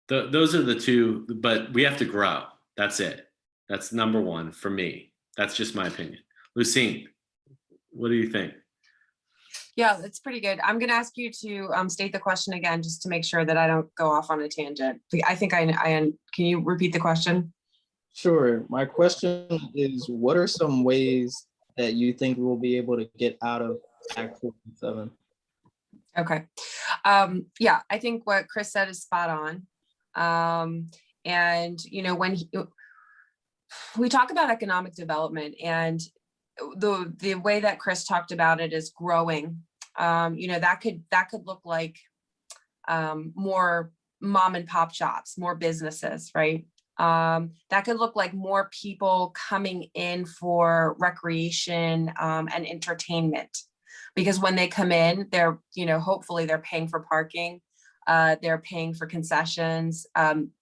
those are the two, but we have to grow. That's it. That's number one for me. That's just my opinion. Lucine, what do you think? Yeah, that's pretty good. I'm going to ask you to state the question again, just to make sure that I don't go off on a tangent. I think can you repeat the question? Sure. My question is, what are some ways that you think we'll be able to get out of Act 47? Okay. Yeah, I think what Chris said is spot on. And, you know, when we talk about economic development, and the way that Chris talked about it is growing, you know, that could look like more mom and pop shops, more businesses, right? That could look like more people coming in for recreation and entertainment, because when they come in, they're, you know, hopefully they're paying for parking, they're paying for concessions,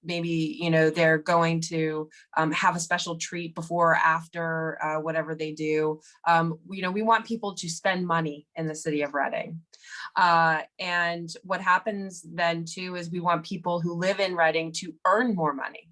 maybe, you know, they're going to have a special treat before or after whatever they do. You know, we want people to spend money in the city of Reading. And what happens then too is we want people who live in Reading to earn more money.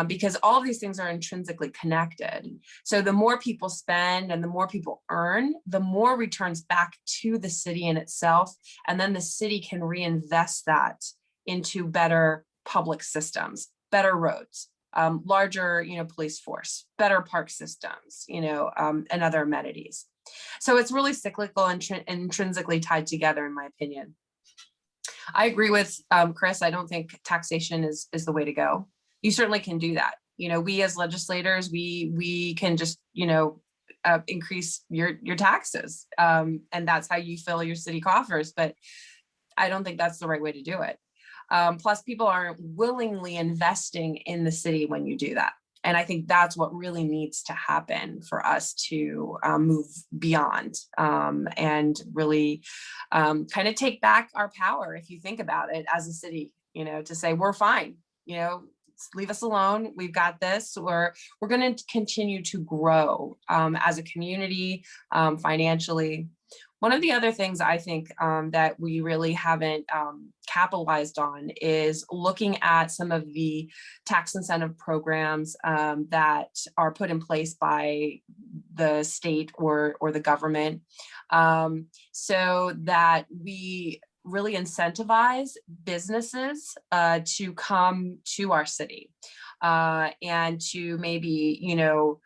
Because all of these things are intrinsically connected. So the more people spend and the more people earn, the more returns back to the city in itself. And then the city can reinvest that into better public systems, better roads, larger, you know, police force, better park systems, you know, and other amenities. So it's really cyclical and intrinsically tied together, in my opinion. I agree with Chris. I don't think taxation is the way to go. You certainly can do that. You know, we as legislators, we can just, you know, increase your taxes, and that's how you fill your city coffers. But I don't think that's the right way to do it. Plus, people aren't willingly investing in the city when you do that. And I think that's what really needs to happen for us to move beyond and really kind of take back our power, if you think about it, as a city, you know, to say we're fine, you know, leave us alone. We've got this. We're going to continue to grow as a community, financially. One of the other things I think that we really haven't capitalized on is looking at some of the tax incentive programs that are put in place by the state or the government, so that we really incentivize businesses to come to our city and to maybe, you know,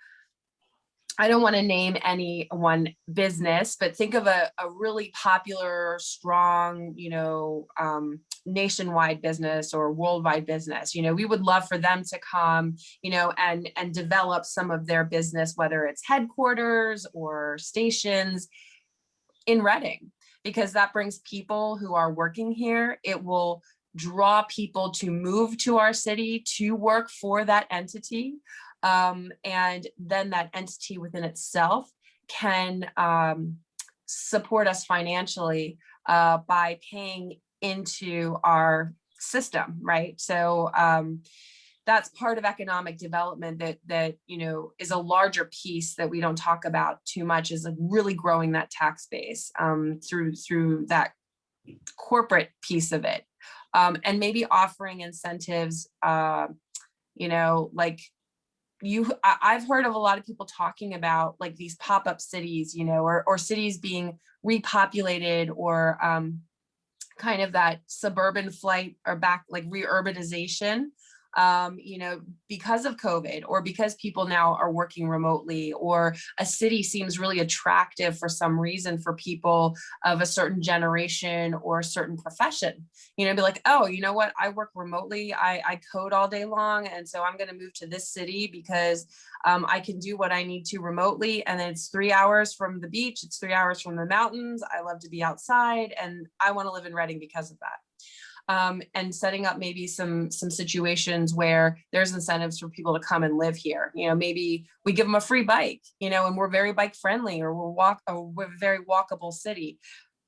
I don't want to name any one business, but think of a really popular, strong, you know, nationwide business or worldwide business. You know, we would love for them to come, you know, and develop some of their business, whether it's headquarters or stations in Reading, because that brings people who are working here. It will draw people to move to our city to work for that entity. And then that entity within itself can support us financially by paying into our system, right? So that's part of economic development that you know is a larger piece that we don't talk about too much, is like really growing that tax base through that corporate piece of it, and maybe offering incentives, you know, like I've heard of a lot of people talking about like these pop-up cities, you know, or cities being repopulated, or kind of that suburban flight or back, like re-urbanization, you know, because of COVID, or because people now are working remotely, or a city seems really attractive for some reason for people of a certain generation or a certain profession, you know, be like, oh, you know what, I work remotely, I code all day long, and so I'm going to move to this city because I can do what I need to remotely, and then it's 3 hours from the beach, it's 3 hours from the mountains, I love to be outside, and I want to live in Reading because of that. And setting up maybe some situations where there's incentives for people to come and live here. You know, maybe we give them a free bike, you know, and we're very bike friendly, or we're a very walkable city.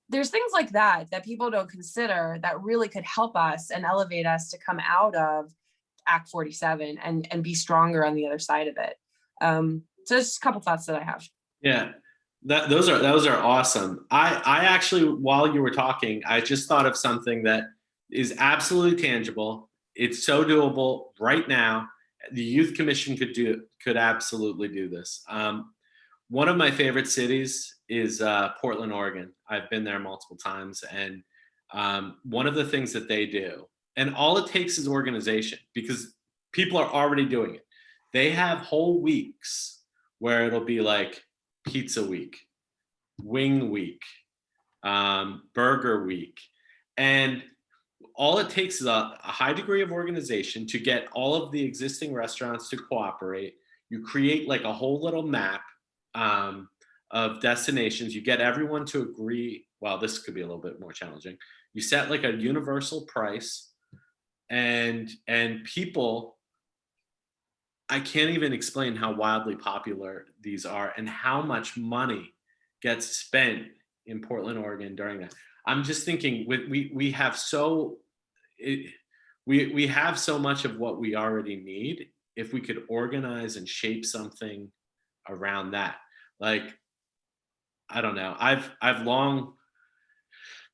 There's things like that people don't consider that really could help us and elevate us to come out of Act 47 and be stronger on the other side of it. So just a couple thoughts that I have. Yeah, those are awesome. I actually, while you were talking, I just thought of something that is absolutely tangible. It's so doable right now. The Youth Commission could absolutely do this. One of my favorite cities is Portland, Oregon. I've been there multiple times, and one of the things that they do, and all it takes is organization, because people are already doing it. They have whole weeks where it'll be like pizza week, wing week, burger week. And all it takes is a high degree of organization to get all of the existing restaurants to cooperate. You create like a whole little map of destinations. You get everyone to agree. Well, this could be a little bit more challenging. You set like a universal price, and people, I can't even explain how wildly popular these are and how much money gets spent in Portland, Oregon during that. I'm just thinking we have we have so much of what we already need. If we could organize and shape something around that, like, I don't know. I've long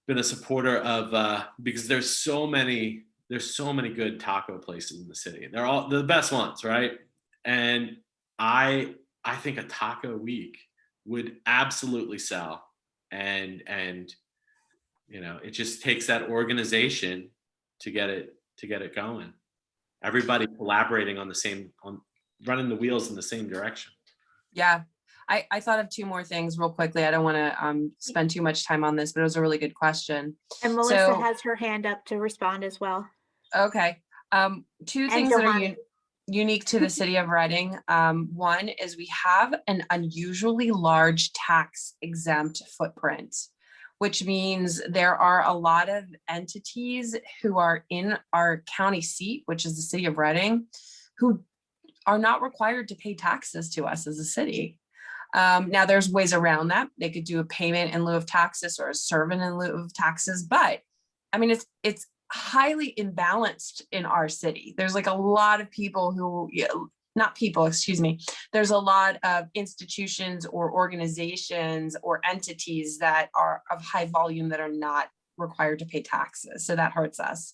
been a supporter of because there's so many good taco places in the city. They're all the best ones, right? And I think a taco week would absolutely sell, and it just takes that organization to get it going. Everybody collaborating on running the wheels in the same direction. Yeah. I thought of two more things real quickly. I don't want to spend too much time on this, but it was a really good question. And Melissa So- has her hand up to respond as well. Okay. Two And things that are Johanna. unique to the city of Reading. One is we have an unusually large tax exempt footprint, which means there are a lot of entities who are in our county seat, which is the city of Reading, who are not required to pay taxes to us as a city. Now there's ways around that. They could do a payment in lieu of taxes or a servant in lieu of taxes, but I mean, it's highly imbalanced in our city. There's like a lot of people who, not people, excuse me. There's a lot of institutions or organizations or entities that are of high volume that are not required to pay taxes. So that hurts us.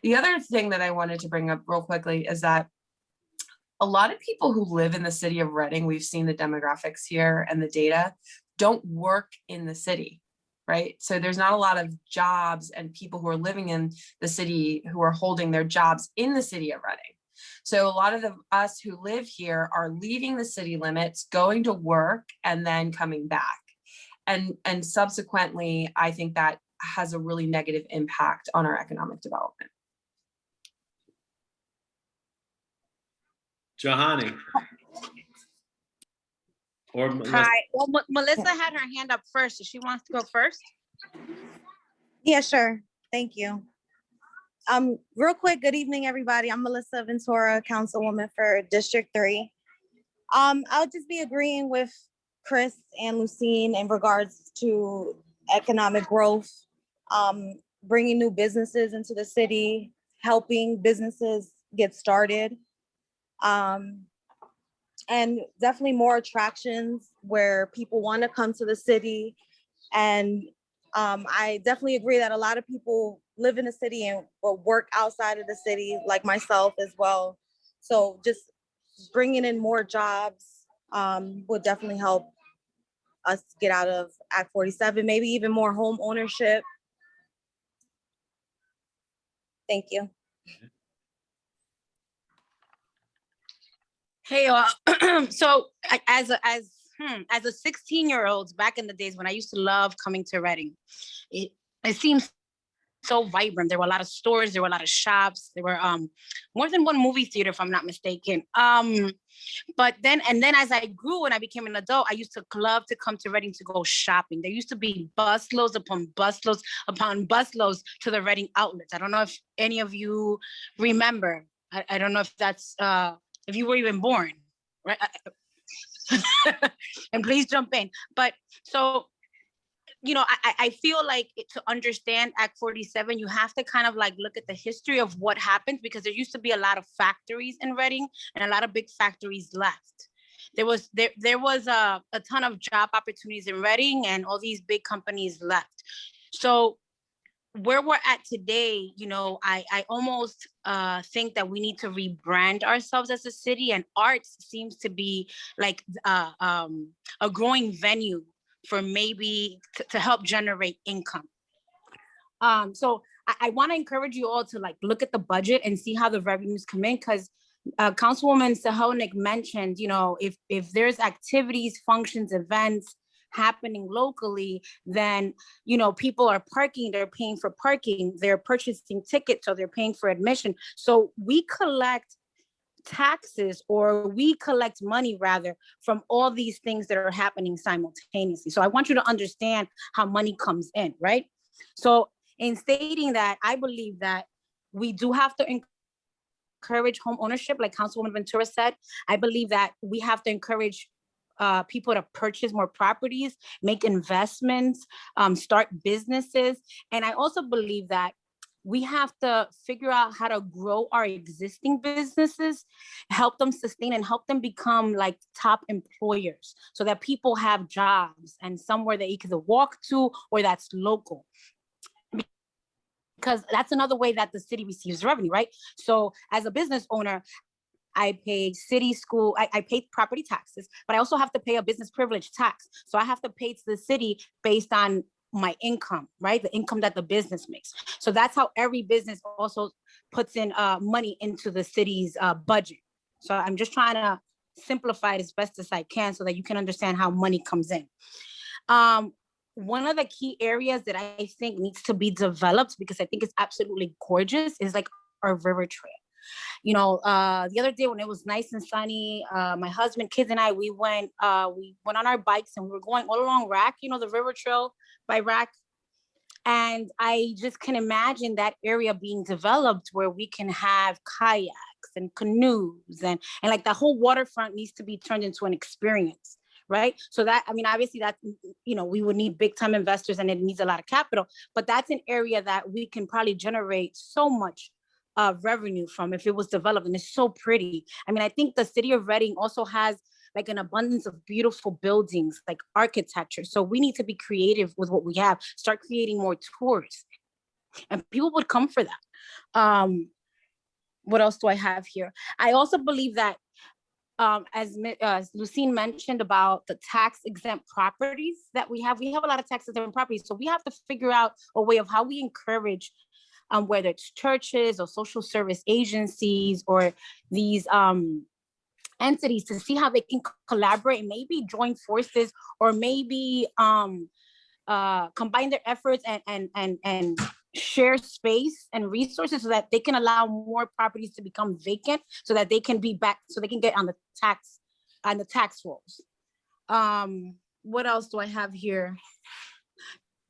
The other thing that I wanted to bring up real quickly is that a lot of people who live in the city of Reading, we've seen the demographics here and the data, don't work in the city, right? So there's not a lot of jobs and people who are living in the city who are holding their jobs in the city of Reading. So a lot of us who live here are leaving the city limits, going to work, and then coming back. And subsequently, I think that has a really negative impact on our economic development. Johanny. Or Melissa. Hi, well, Melissa had her hand up first, so she wants to go first. Yeah, sure. Thank you. Real quick, good evening, everybody. I'm Melissa Ventura, Councilwoman for District 3. I'll just be agreeing with Chris and Lucine in regards to economic growth, bringing new businesses into the city, helping businesses get started. And definitely more attractions where people want to come to the city. And I definitely agree that a lot of people live in the city and will work outside of the city, like myself as well. So just bringing in more jobs would definitely help us get out of Act 47, maybe even more home ownership. Thank you. Hey, so as a 16-year-old back in the days when I used to love coming to Reading, it seems so vibrant. There were a lot of stores, there were a lot of shops, there were more than one movie theater, if I'm not mistaken. But then as I grew and I became an adult, I used to love to come to Reading to go shopping. There used to be busloads upon busloads upon busloads to the Reading outlets. I don't know if any of you remember. I don't know if that's if you were even born, right? And please jump in. But so, I feel like to understand Act 47, you have to kind of like look at the history of what happened, because there used to be a lot of factories in Reading and a lot of big factories left. there was a ton of job opportunities in Reading, and all these big companies left. So where we're at today, you know, I almost think that we need to rebrand ourselves as a city, and arts seems to be like a growing venue for maybe to help generate income. So I want to encourage you all to like look at the budget and see how the revenues come in, because Councilwoman Sahelnik mentioned, you know, if there's activities, functions, events happening locally, then, you know, people are parking, they're paying for parking, they're purchasing tickets, so they're paying for admission. So we collect taxes, or we collect money rather, from all these things that are happening simultaneously. So I want you to understand how money comes in, right? So in stating that, I believe that we do have to encourage home ownership, like Councilwoman Ventura said. I believe that we have to encourage people to purchase more properties, make investments, start businesses. And I also believe that we have to figure out how to grow our existing businesses, help them sustain and help them become like top employers, so that people have jobs and somewhere that you can walk to or that's local. Because that's another way that the city receives revenue, right? So as a business owner, I pay city, school, I pay property taxes, but I also have to pay a business privilege tax. So I have to pay to the city based on my income, right? The income that the business makes. So that's how every business also puts in money into the city's budget. So I'm just trying to simplify it as best as I can so that you can understand how money comes in. One of the key areas that I think needs to be developed, because I think it's absolutely gorgeous, is like our river trail. You know, the other day when it was nice and sunny, my husband, kids, and I, we went on our bikes and we were going all along Rack, you know, the river trail by Rack. And I just can imagine that area being developed where we can have kayaks and canoes and like the whole waterfront needs to be turned into an experience. Right. So that, I mean, obviously that, you know, we would need big time investors and it needs a lot of capital, but that's an area that we can probably generate so much revenue from if it was developed, and it's so pretty. I mean, I think the city of Reading also has like an abundance of beautiful buildings, like architecture. So we need to be creative with what we have, start creating more tours, and people would come for that. What else do I have here? I also believe that as Lucine mentioned about the tax exempt properties that we have a lot of tax exempt properties. So we have to figure out a way of how we encourage whether it's churches or social service agencies or these entities to see how they can collaborate and maybe join forces, or maybe combine their efforts and share space and resources so that they can allow more properties to become vacant, so that they can be back, so they can get on the tax rolls. What else do I have here?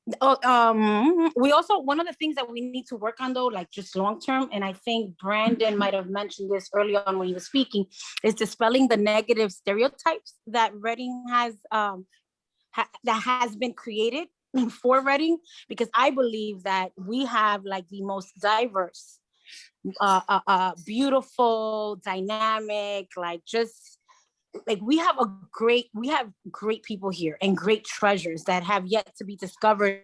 We also, one of the things that we need to work on though, like just long term, and I think Brandon might have mentioned this early on when he was speaking, is dispelling the negative stereotypes that Reading has that has been created for Reading, because I believe that we have like the most diverse, beautiful, dynamic, like just like we have great people here and great treasures that have yet to be discovered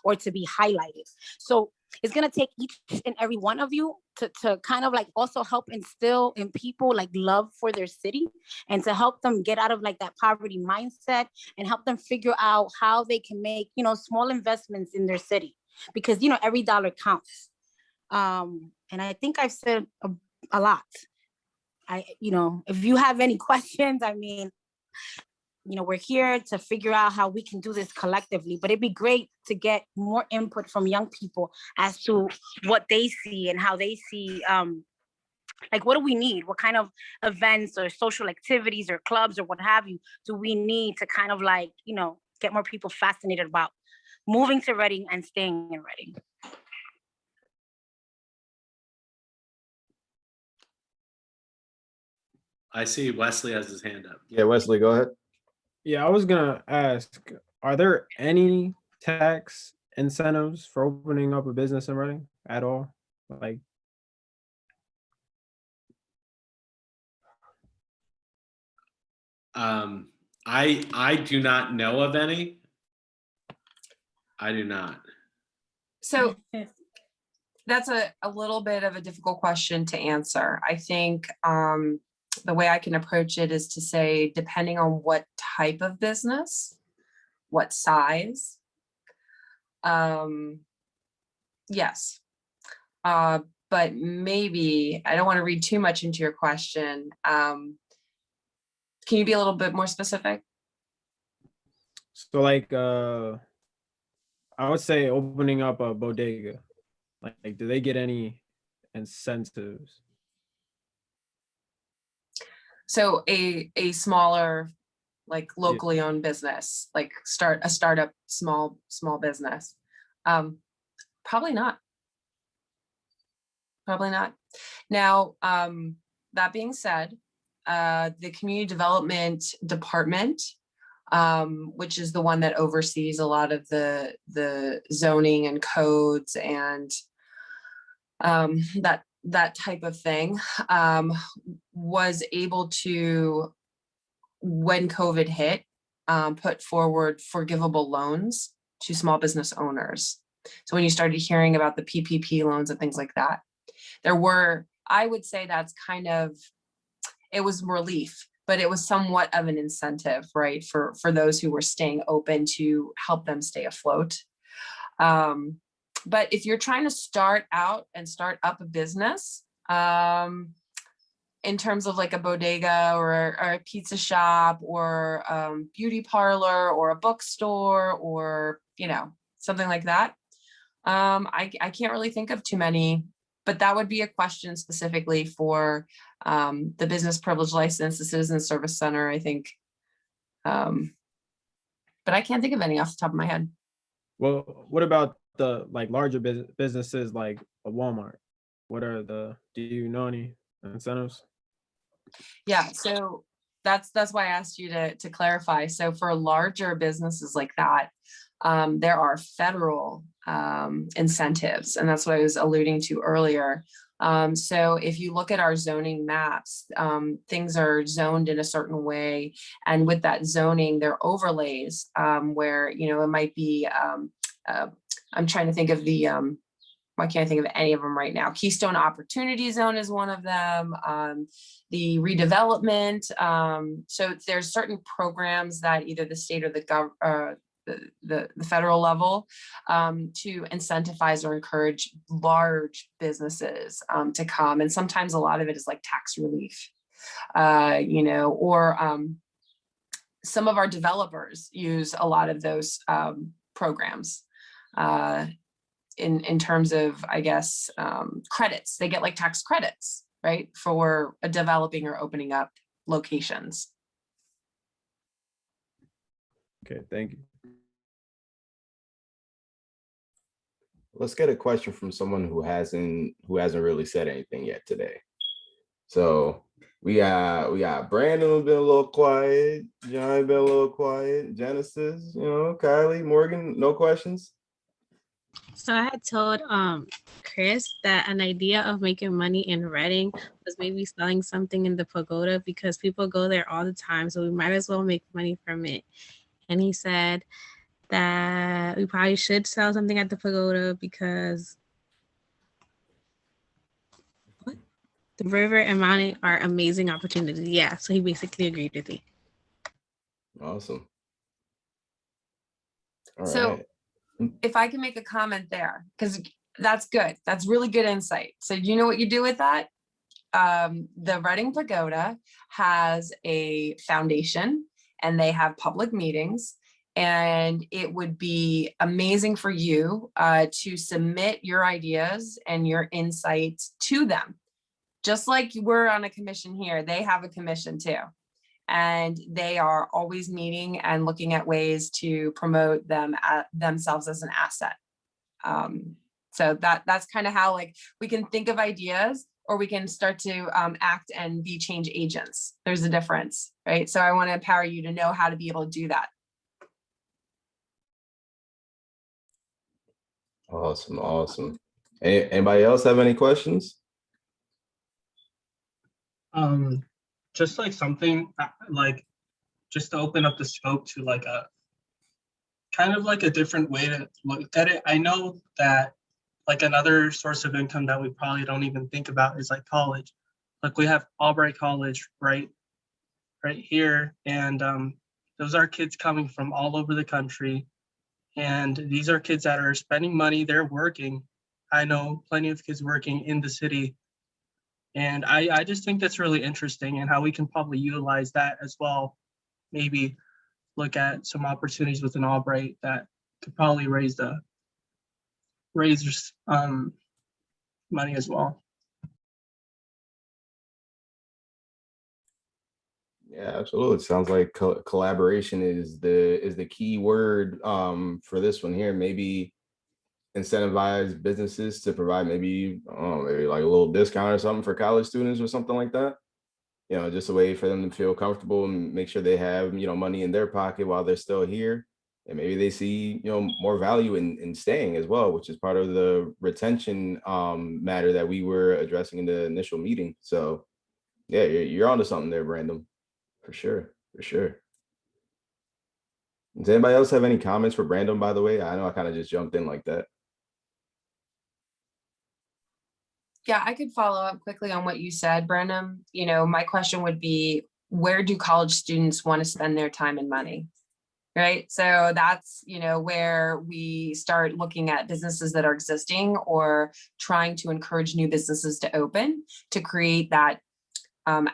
or to be highlighted. So it's going to take each and every one of you to kind of like also help instill in people like love for their city, and to help them get out of like that poverty mindset and help them figure out how they can make, you know, small investments in their city, because, you know, every dollar counts. And I think I've said a lot. You know, if you have any questions, I mean, you know, we're here to figure out how we can do this collectively, but it'd be great to get more input from young people as to what they see and how they see, like, what do we need? What kind of events or social activities or clubs or what have you do we need to kind of like, you know, get more people fascinated about moving to Reading and staying in Reading? I see Wesley has his hand up. Yeah, Wesley, go ahead. Yeah, I was gonna ask, are there any tax incentives for opening up a business in Reading at all? Like, I do not know of any. I do not. So that's a little bit of a difficult question to answer. I think the way I can approach it is to say, depending on what type of business, what size, yes. But maybe, I don't want to read too much into your question. Can you be a little bit more specific? So like, I would say opening up a bodega, like do they get any incentives? So a smaller, like locally owned business, like a startup, small business. Probably not. Probably not. Now, that being said, the community development department, which is the one that oversees a lot of the zoning and codes and that type of thing, was able to, when COVID hit, put forward forgivable loans to small business owners. So when you started hearing about the PPP loans and things like that, there were, I would say that's kind of, it was relief, but it was somewhat of an incentive, right? For those who were staying open to help them stay afloat. But if you're trying to start out and start up a business, in terms of like a bodega or a pizza shop or beauty parlor or a bookstore or, you know, something like that, I can't really think of too many, but that would be a question specifically for the business privilege license, the Citizen Service Center, I think. But I can't think of any off the top of my head. Well, what about the like larger businesses like a Walmart? What are do you know any incentives? Yeah, so that's why I asked you to clarify. So for larger businesses like that, there are federal incentives, and that's what I was alluding to earlier. So if you look at our zoning maps, things are zoned in a certain way, and with that zoning, there are overlays where, you know, it might be, I'm trying to think of the, why can't I think of any of them right now? Keystone Opportunity Zone is one of them. The redevelopment. So there's certain programs that either the state or the federal level to incentivize or encourage large businesses to come. And sometimes a lot of it is like tax relief, you know, or some of our developers use a lot of those programs. In terms of, I guess, credits, they get like tax credits, right, for developing or opening up locations. Okay, thank you. Let's get a question from someone who hasn't really said anything yet today. So we got Brandon been a little quiet, John been a little quiet, Genesis, you know, Kylie, Morgan, no questions. So I had told Chris that an idea of making money in Reading was maybe selling something in the pagoda because people go there all the time. So we might as well make money from it. And he said that we probably should sell something at the pagoda because the river and mountain are amazing opportunities. Yeah. So he basically agreed with me. Awesome. All So right. if I can make a comment there, because that's good. That's really good insight. So you know what you do with that? The Reading Pagoda has a foundation and they have public meetings, and it would be amazing for you to submit your ideas and your insights to them. Just like we're on a commission here, they have a commission too. And they are always meeting and looking at ways to promote themselves as an asset. So that's kind of how, like, we can think of ideas, or we can start to act and be change agents. There's a difference, right? So I want to empower you to know how to be able to do that. Awesome, awesome. Anybody else have any questions? Just like something like just to open up the scope to like a kind of like a different way to look at it. I know that like another source of income that we probably don't even think about is like college. Like we have Albright College right here, and those are kids coming from all over the country, and these are kids that are spending money. They're working. I know plenty of kids working in the city, and I just think that's really interesting, and how we can probably utilize that as well. Maybe look at some opportunities within Albright that could probably raise money as well. Yeah, absolutely. It sounds like collaboration is the key word for this one here. Maybe incentivize businesses to provide maybe maybe like a little discount or something for college students or something like that. You know, just a way for them to feel comfortable and make sure they have, you know, money in their pocket while they're still here. And maybe they see, you know, more value in staying as well, which is part of the retention matter that we were addressing in the initial meeting. So yeah, you're onto something there, Brandon. For sure, for sure. Does anybody else have any comments for Brandon, by the way? I know I kind of just jumped in like that. Yeah, I could follow up quickly on what you said, Brenham. You know, my question would be, where do college students want to spend their time and money? Right. So that's, you know, where we start looking at businesses that are existing or trying to encourage new businesses to open to create that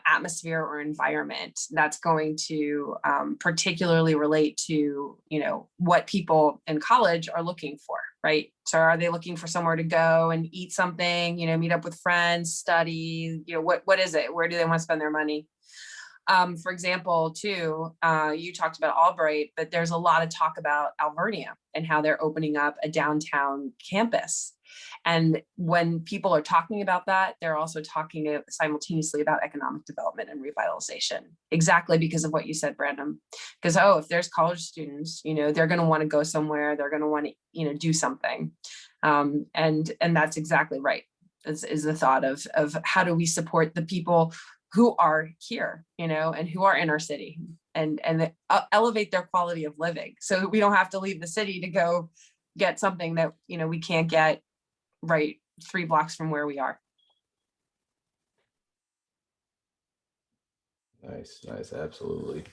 atmosphere or environment that's going to particularly relate to, you know, what people in college are looking for, right? So are they looking for somewhere to go and eat something, you know, meet up with friends, study, you know, what is it? Where do they want to spend their money? For example, too, you talked about Albright, but there's a lot of talk about Alvernia and how they're opening up a downtown campus. And when people are talking about that, they're also talking simultaneously about economic development and revitalization, exactly because of what you said, Brandon. Because, oh, if there's college students, you know, they're going to want to go somewhere, they're going to want to, you know, do something. And that's exactly right, is the thought of how do we support the people who are here, you know, and who are in our city and elevate their quality of living. So we don't have to leave the city to go get something that, you know, we can't get right 3 blocks from where we are. Nice, nice, absolutely.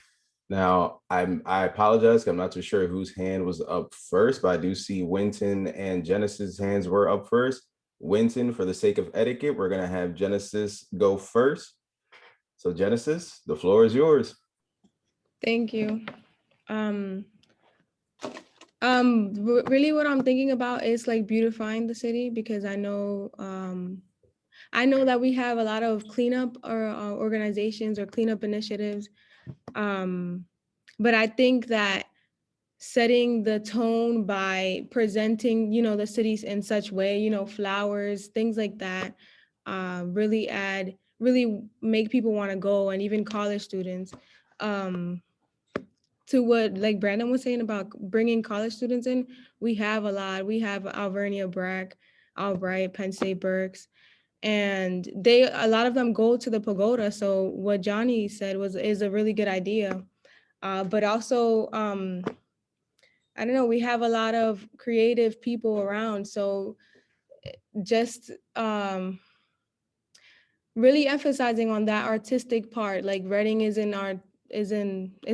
Now, I apologize, I'm not too sure whose hand was up first, but I do see Winton and Genesis hands were up first. Winton, for the sake of etiquette, we're gonna have Genesis go first. So Genesis, the floor is yours. Thank you. Really what I'm thinking about is like beautifying the city, because I know that we have a lot of cleanup or organizations or cleanup initiatives. But I think that setting the tone by presenting, you know, the cities in such way, you know, flowers, things like that, really make people want to go, and even college students. To what like Brandon was saying about bringing college students in, we have a lot. We have Alvernia, Brack, Albright, Penn State, Berks, and a lot of them go to the pagoda. So what Johnny said is a really good idea. But also, I don't know, we have a lot of creative people around. So just really emphasizing on that artistic part, like Reading is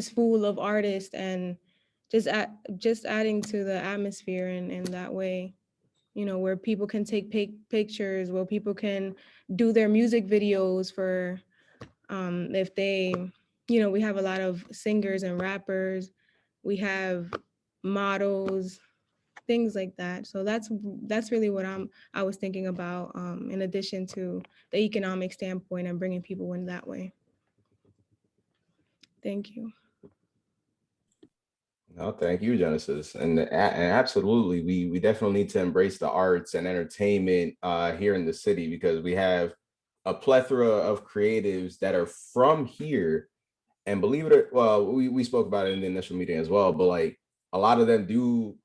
full of artists, and just adding to the atmosphere in that way, you know, where people can take pictures, where people can do their music videos for if they, you know, we have a lot of singers and rappers, we have models, things like that. So that's really what I was thinking about, in addition to the economic standpoint and bringing people in that way. Thank you. No, thank you, Genesis. And absolutely, we definitely need to embrace the arts and entertainment here in the city, because we have a plethora of creatives that are from here. And believe it or well, we spoke about it in the initial meeting as well, but like a lot of them do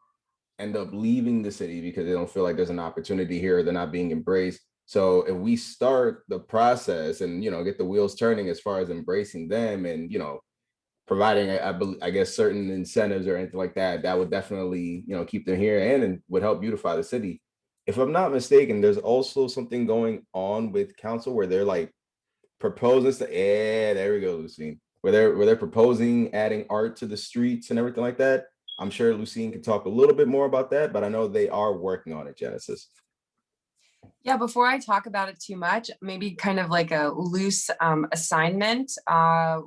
end up leaving the city because they don't feel like there's an opportunity here, or they're not being embraced. So if we start the process and, you know, get the wheels turning as far as embracing them and, you know, providing, I guess, certain incentives or anything like that, that would definitely, keep them here and would help beautify the city. If I'm not mistaken, there's also something going on with council where they're like proposing to, yeah, there we go, Lucine, where they're proposing adding art to the streets and everything like that. I'm sure Lucine can talk a little bit more about that, but I know they are working on it, Genesis. Yeah, before I talk about it too much, maybe kind of like a loose assignment, I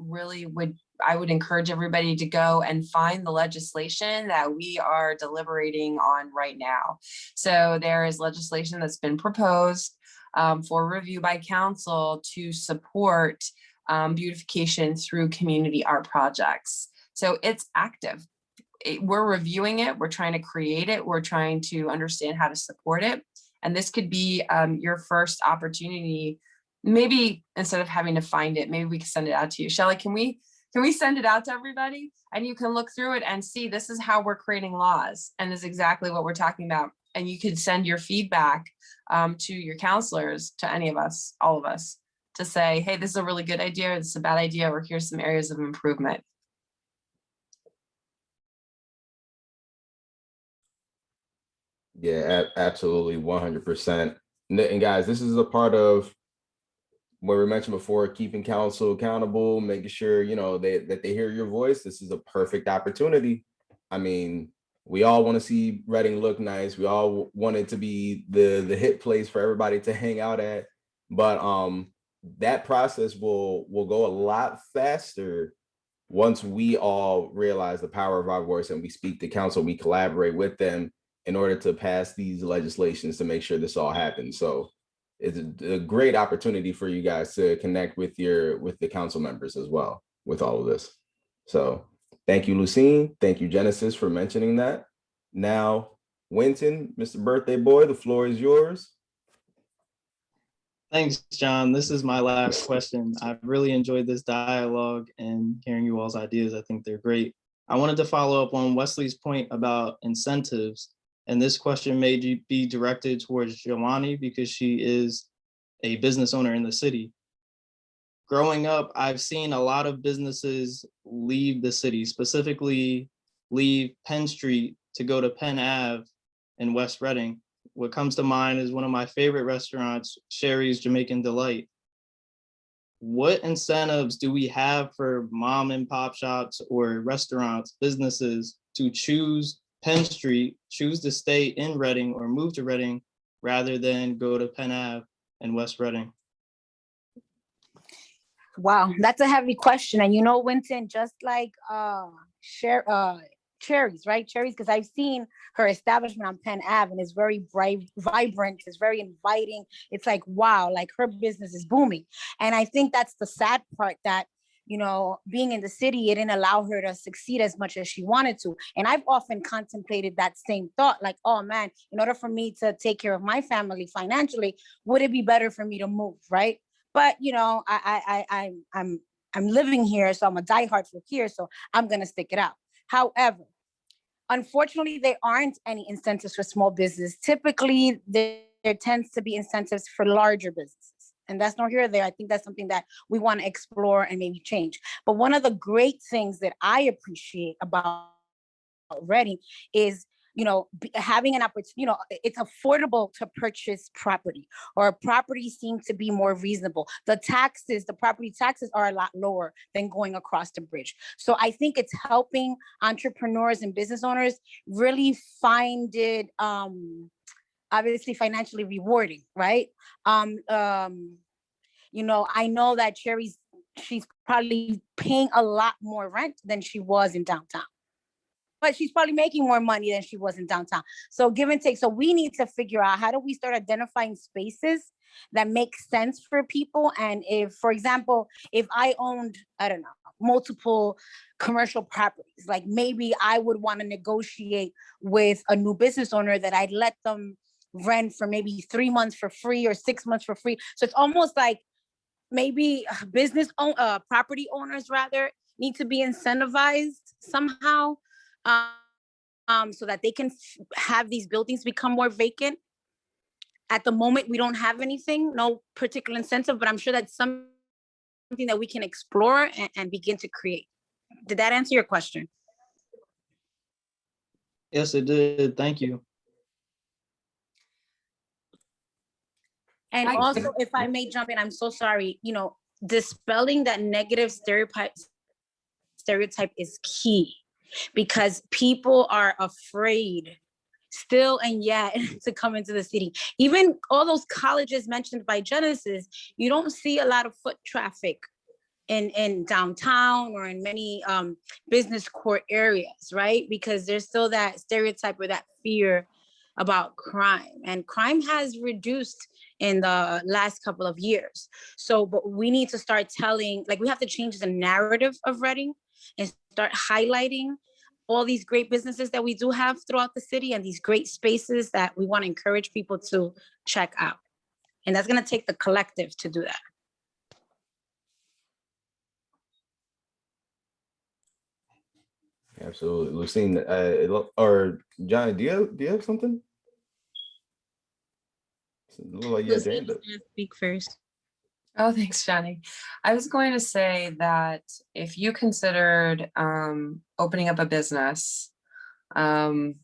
would encourage everybody to go and find the legislation that we are deliberating on right now. So there is legislation that's been proposed for review by council to support beautification through community art projects. So it's active. We're reviewing it. We're trying to create it. We're trying to understand how to support it. And this could be your first opportunity. Maybe instead of having to find it, maybe we can send it out to you. Shelley, can we send it out to everybody? And you can look through it and see this is how we're creating laws. And this is exactly what we're talking about. And you could send your feedback to your counselors, to any of us, all of us, to say, hey, this is a really good idea, this is a bad idea, or here's some areas of improvement. Yeah, absolutely, 100%. And guys, this is a part of what we mentioned before, keeping council accountable, making sure, that they hear your voice. This is a perfect opportunity. I mean, we all want to see Reading look nice. We all want it to be the hit place for everybody to hang out at. But that process will go a lot faster once we all realize the power of our voice and we speak to council, we collaborate with them in order to pass these legislations to make sure this all happens. So it's a great opportunity for you guys to connect with the council members as well with all of this. So thank you, Lucine. Thank you, Genesis, for mentioning that. Now, Winton, Mr. Birthday Boy, the floor is yours. Thanks, John. This is my last question. I've really enjoyed this dialogue and hearing you all's ideas. I think they're great. I wanted to follow up on Wesley's point about incentives. And this question may be directed towards Joannie because she is a business owner in the city. Growing up, I've seen a lot of businesses leave the city, specifically leave Penn Street to go to Penn Ave in West Reading. What comes to mind is one of my favorite restaurants, Sherry's Jamaican Delight. What incentives do we have for mom and pop shops or restaurants, businesses to choose Penn Street, choose to stay in Reading or move to Reading rather than go to Penn Ave in West Reading? Wow, that's a heavy question. And Winton, just like Cherries, right? Cherries, because I've seen her establishment on Penn Ave and it's very bright, vibrant, it's very inviting. It's like, wow, like her business is booming. And I think that's the sad part, that being in the city, it didn't allow her to succeed as much as she wanted to. And I've often contemplated that same thought, like, oh man, in order for me to take care of my family financially, would it be better for me to move, right? But I'm living here, so I'm a diehard for here, so I'm gonna stick it out. However, unfortunately, there aren't any incentives for small business. Typically, there tends to be incentives for larger businesses. And that's not here or there. I think that's something that we want to explore and maybe change. But one of the great things that I appreciate about Reading is, having an opportunity, it's affordable to purchase property, or property seems to be more reasonable. The property taxes are a lot lower than going across the bridge. So I think it's helping entrepreneurs and business owners really find it, obviously financially rewarding, right? I know that she's probably paying a lot more rent than she was in downtown, but she's probably making more money than she was in downtown. So give and take. So we need to figure out, how do we start identifying spaces that make sense for people? And if, for example, if I owned, I don't know, multiple commercial properties, like maybe I would want to negotiate with a new business owner that I'd let them rent for maybe 3 months for free or 6 months for free. So it's almost like maybe property owners rather need to be incentivized somehow, so that they can have these buildings become more vacant. At the moment, we don't have anything, no particular incentive, but I'm sure that's something that we can explore and begin to create. Did that answer your question? Yes, it did. Thank you. And also, if I may jump in, I'm so sorry, you know, dispelling that negative stereotype is key, because people are afraid still and yet to come into the city. Even all those colleges mentioned by Genesis, you don't see a lot of foot traffic in downtown or in many business core areas, right? Because there's still that stereotype or that fear about crime, and crime has reduced in the last couple of years. So, but we need to start telling, like, we have to change the narrative of Reading and start highlighting all these great businesses that we do have throughout the city and these great spaces that we want to encourage people to check out. And that's going to take the collective to do that. Absolutely. Lucine, or Johnny, do you have something? It look like you had your hand up. Speak first. Oh, thanks, Johnny. I was going to say that if you considered opening up a business in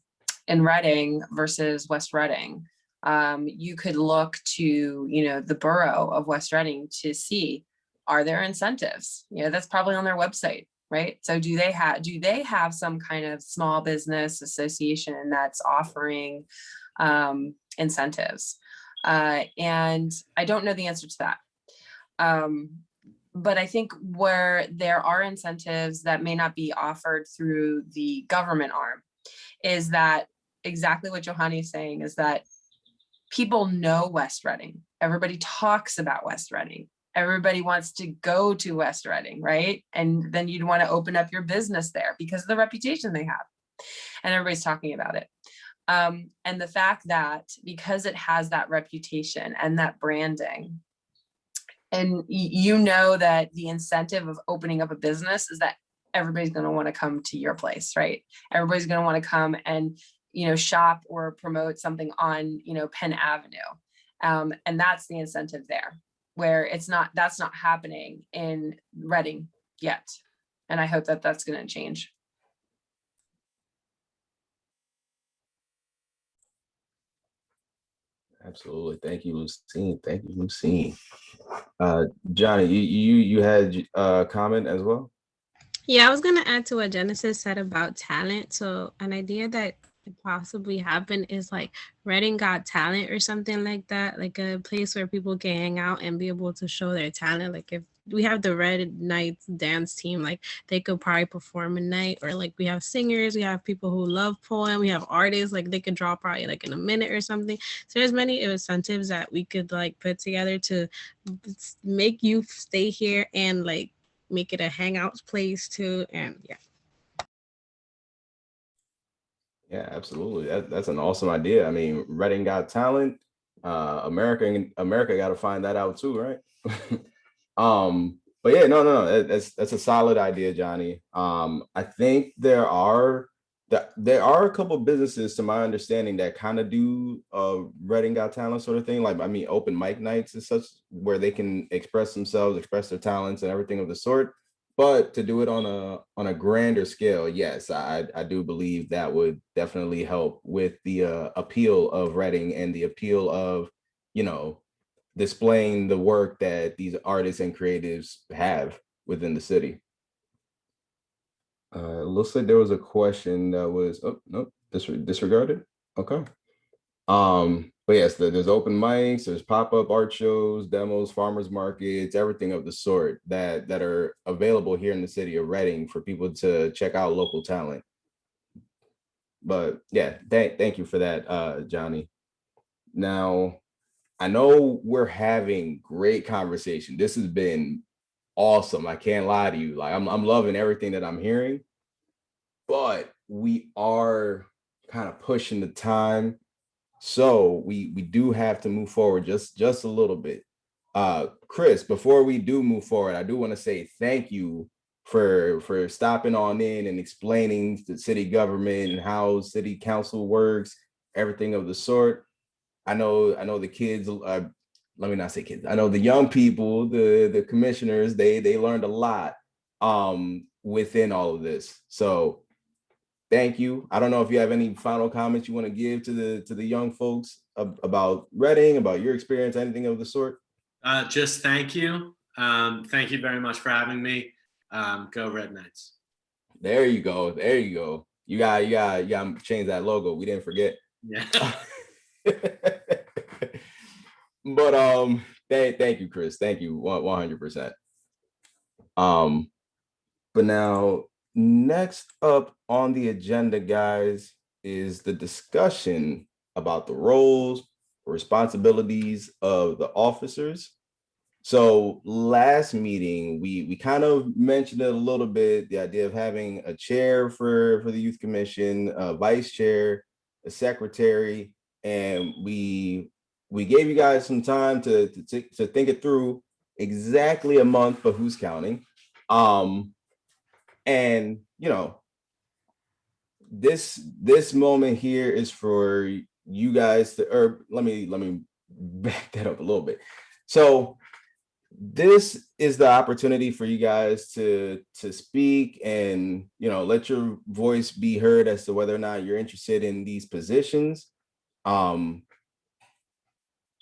Reading versus West Reading, you could look to, the borough of West Reading to see, are there incentives? That's probably on their website, right? So do they have some kind of small business association that's offering incentives? And I don't know the answer to that. But I think where there are incentives that may not be offered through the government arm is that exactly what Johanny is saying, is that people know West Reading. Everybody talks about West Reading. Everybody wants to go to West Reading, right? And then you'd want to open up your business there because of the reputation they have. And everybody's talking about it. And the fact that because it has that reputation and that branding, and that the incentive of opening up a business is that everybody's going to want to come to your place, right? Everybody's going to want to come and, shop or promote something on, Penn Avenue. And that's the incentive there, where that's not happening in Reading yet. And I hope that that's going to change. Absolutely. Thank you, Lucine. Thank you, Lucine. Johnny, you had a comment as well? Yeah, I was gonna add to what Genesis said about talent. So an idea that could possibly happen is like Reading Got Talent or something like that, like a place where people can hang out and be able to show their talent. Like if we have the Red Knights dance team, like they could probably perform a night, or like we have singers, we have people who love poem, we have artists, like they could draw probably like in a minute or something. So there's many incentives that we could like put together to make youth stay here and like make it a hangout place too. And yeah. Yeah, absolutely. That's an awesome idea. I mean, Reading Got Talent. America got to find that out too, right? But yeah, no. That's a solid idea, Johnny. I think there are a couple of businesses, to my understanding, that kind of do Reading Got Talent sort of thing. Like, I mean, open mic nights and such, where they can express themselves, express their talents and everything of the sort. But to do it on a grander scale, yes, I do believe that would definitely help with the appeal of Reading and the appeal of, displaying the work that these artists and creatives have within the city. Looks like there was a question that was, oh, no, disregarded. Okay. But yes, there's open mics, there's pop-up art shows, demos, farmers markets, everything of the sort that are available here in the city of Reading for people to check out local talent. But yeah, thank you for that, Johnny. Now, I know we're having great conversation. This has been awesome. I can't lie to you. Like I'm loving everything that I'm hearing, but we are kind of pushing the time. So we do have to move forward just a little bit. Chris, before we do move forward, I do want to say thank you for stopping on in and explaining the city government and how city council works, everything of the sort. I know the kids, let me not say kids. I know the young people, the commissioners, they learned a lot. within all of this. So thank you. I don't know if you have any final comments you want to give to the young folks about Reading, about your experience, anything of the sort. Just thank you. Thank you very much for having me. Go Red Knights. There you go. There you go. You got to change that logo. We didn't forget. Yeah. But thank you, Chris. Thank you 100%. But now next up on the agenda, guys, is the discussion about the roles, responsibilities of the officers. So last meeting, we kind of mentioned it a little bit, the idea of having a chair for the youth commission, a vice chair, a secretary, and we gave you guys some time to think it through, exactly a month, but who's counting? And you know, this moment here is for you guys to, or let me back that up a little bit. So this is the opportunity for you guys to speak and, you know, let your voice be heard as to whether or not you're interested in these positions. I'm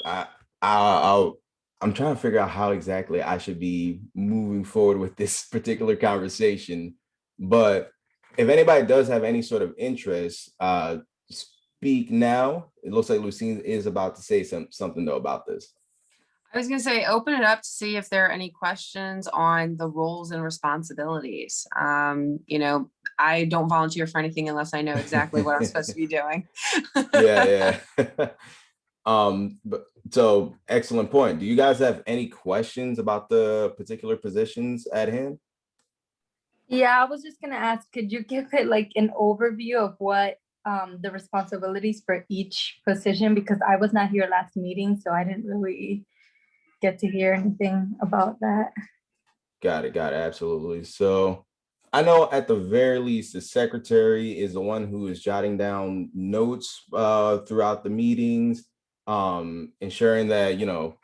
trying to figure out how exactly I should be moving forward with this particular conversation. But if anybody does have any sort of interest, speak now. It looks like Lucine is about to say something though about this. I was going to say, open it up to see if there are any questions on the roles and responsibilities. You know, I don't volunteer for anything unless I know exactly what I'm supposed to be doing. Yeah. But so excellent point. Do you guys have any questions about the particular positions at hand? Yeah, I was just gonna ask, could you give it like an overview of what the responsibilities for each position? Because I was not here last meeting, so I didn't really get to hear anything about that. Got it. Absolutely. So I know at the very least, the secretary is the one who is jotting down notes throughout the meetings, ensuring that, you know,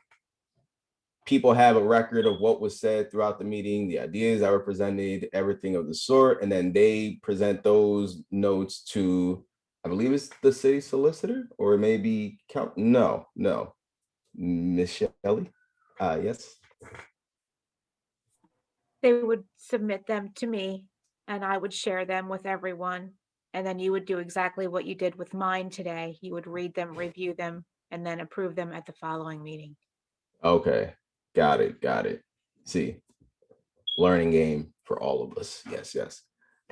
people have a record of what was said throughout the meeting, the ideas that were presented, everything of the sort, and then they present those notes to, I believe it's the city solicitor, or it may be no, Miss Shelley. Yes. They would submit them to me and I would share them with everyone. And then you would do exactly what you did with mine today. You would read them, review them, and then approve them at the following meeting. Okay. Got it. See, learning game for all of us. Yes.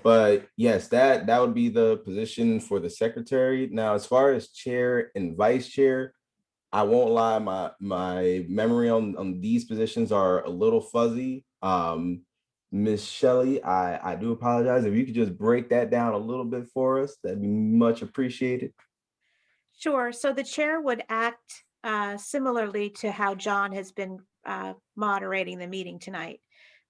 But yes, that would be the position for the secretary. Now, as far as chair and vice chair, I won't lie, my memory on these positions are a little fuzzy. Miss Shelley, I do apologize. If you could just break that down a little bit for us, that'd be much appreciated. Sure. So the chair would act similarly to how John has been moderating the meeting tonight.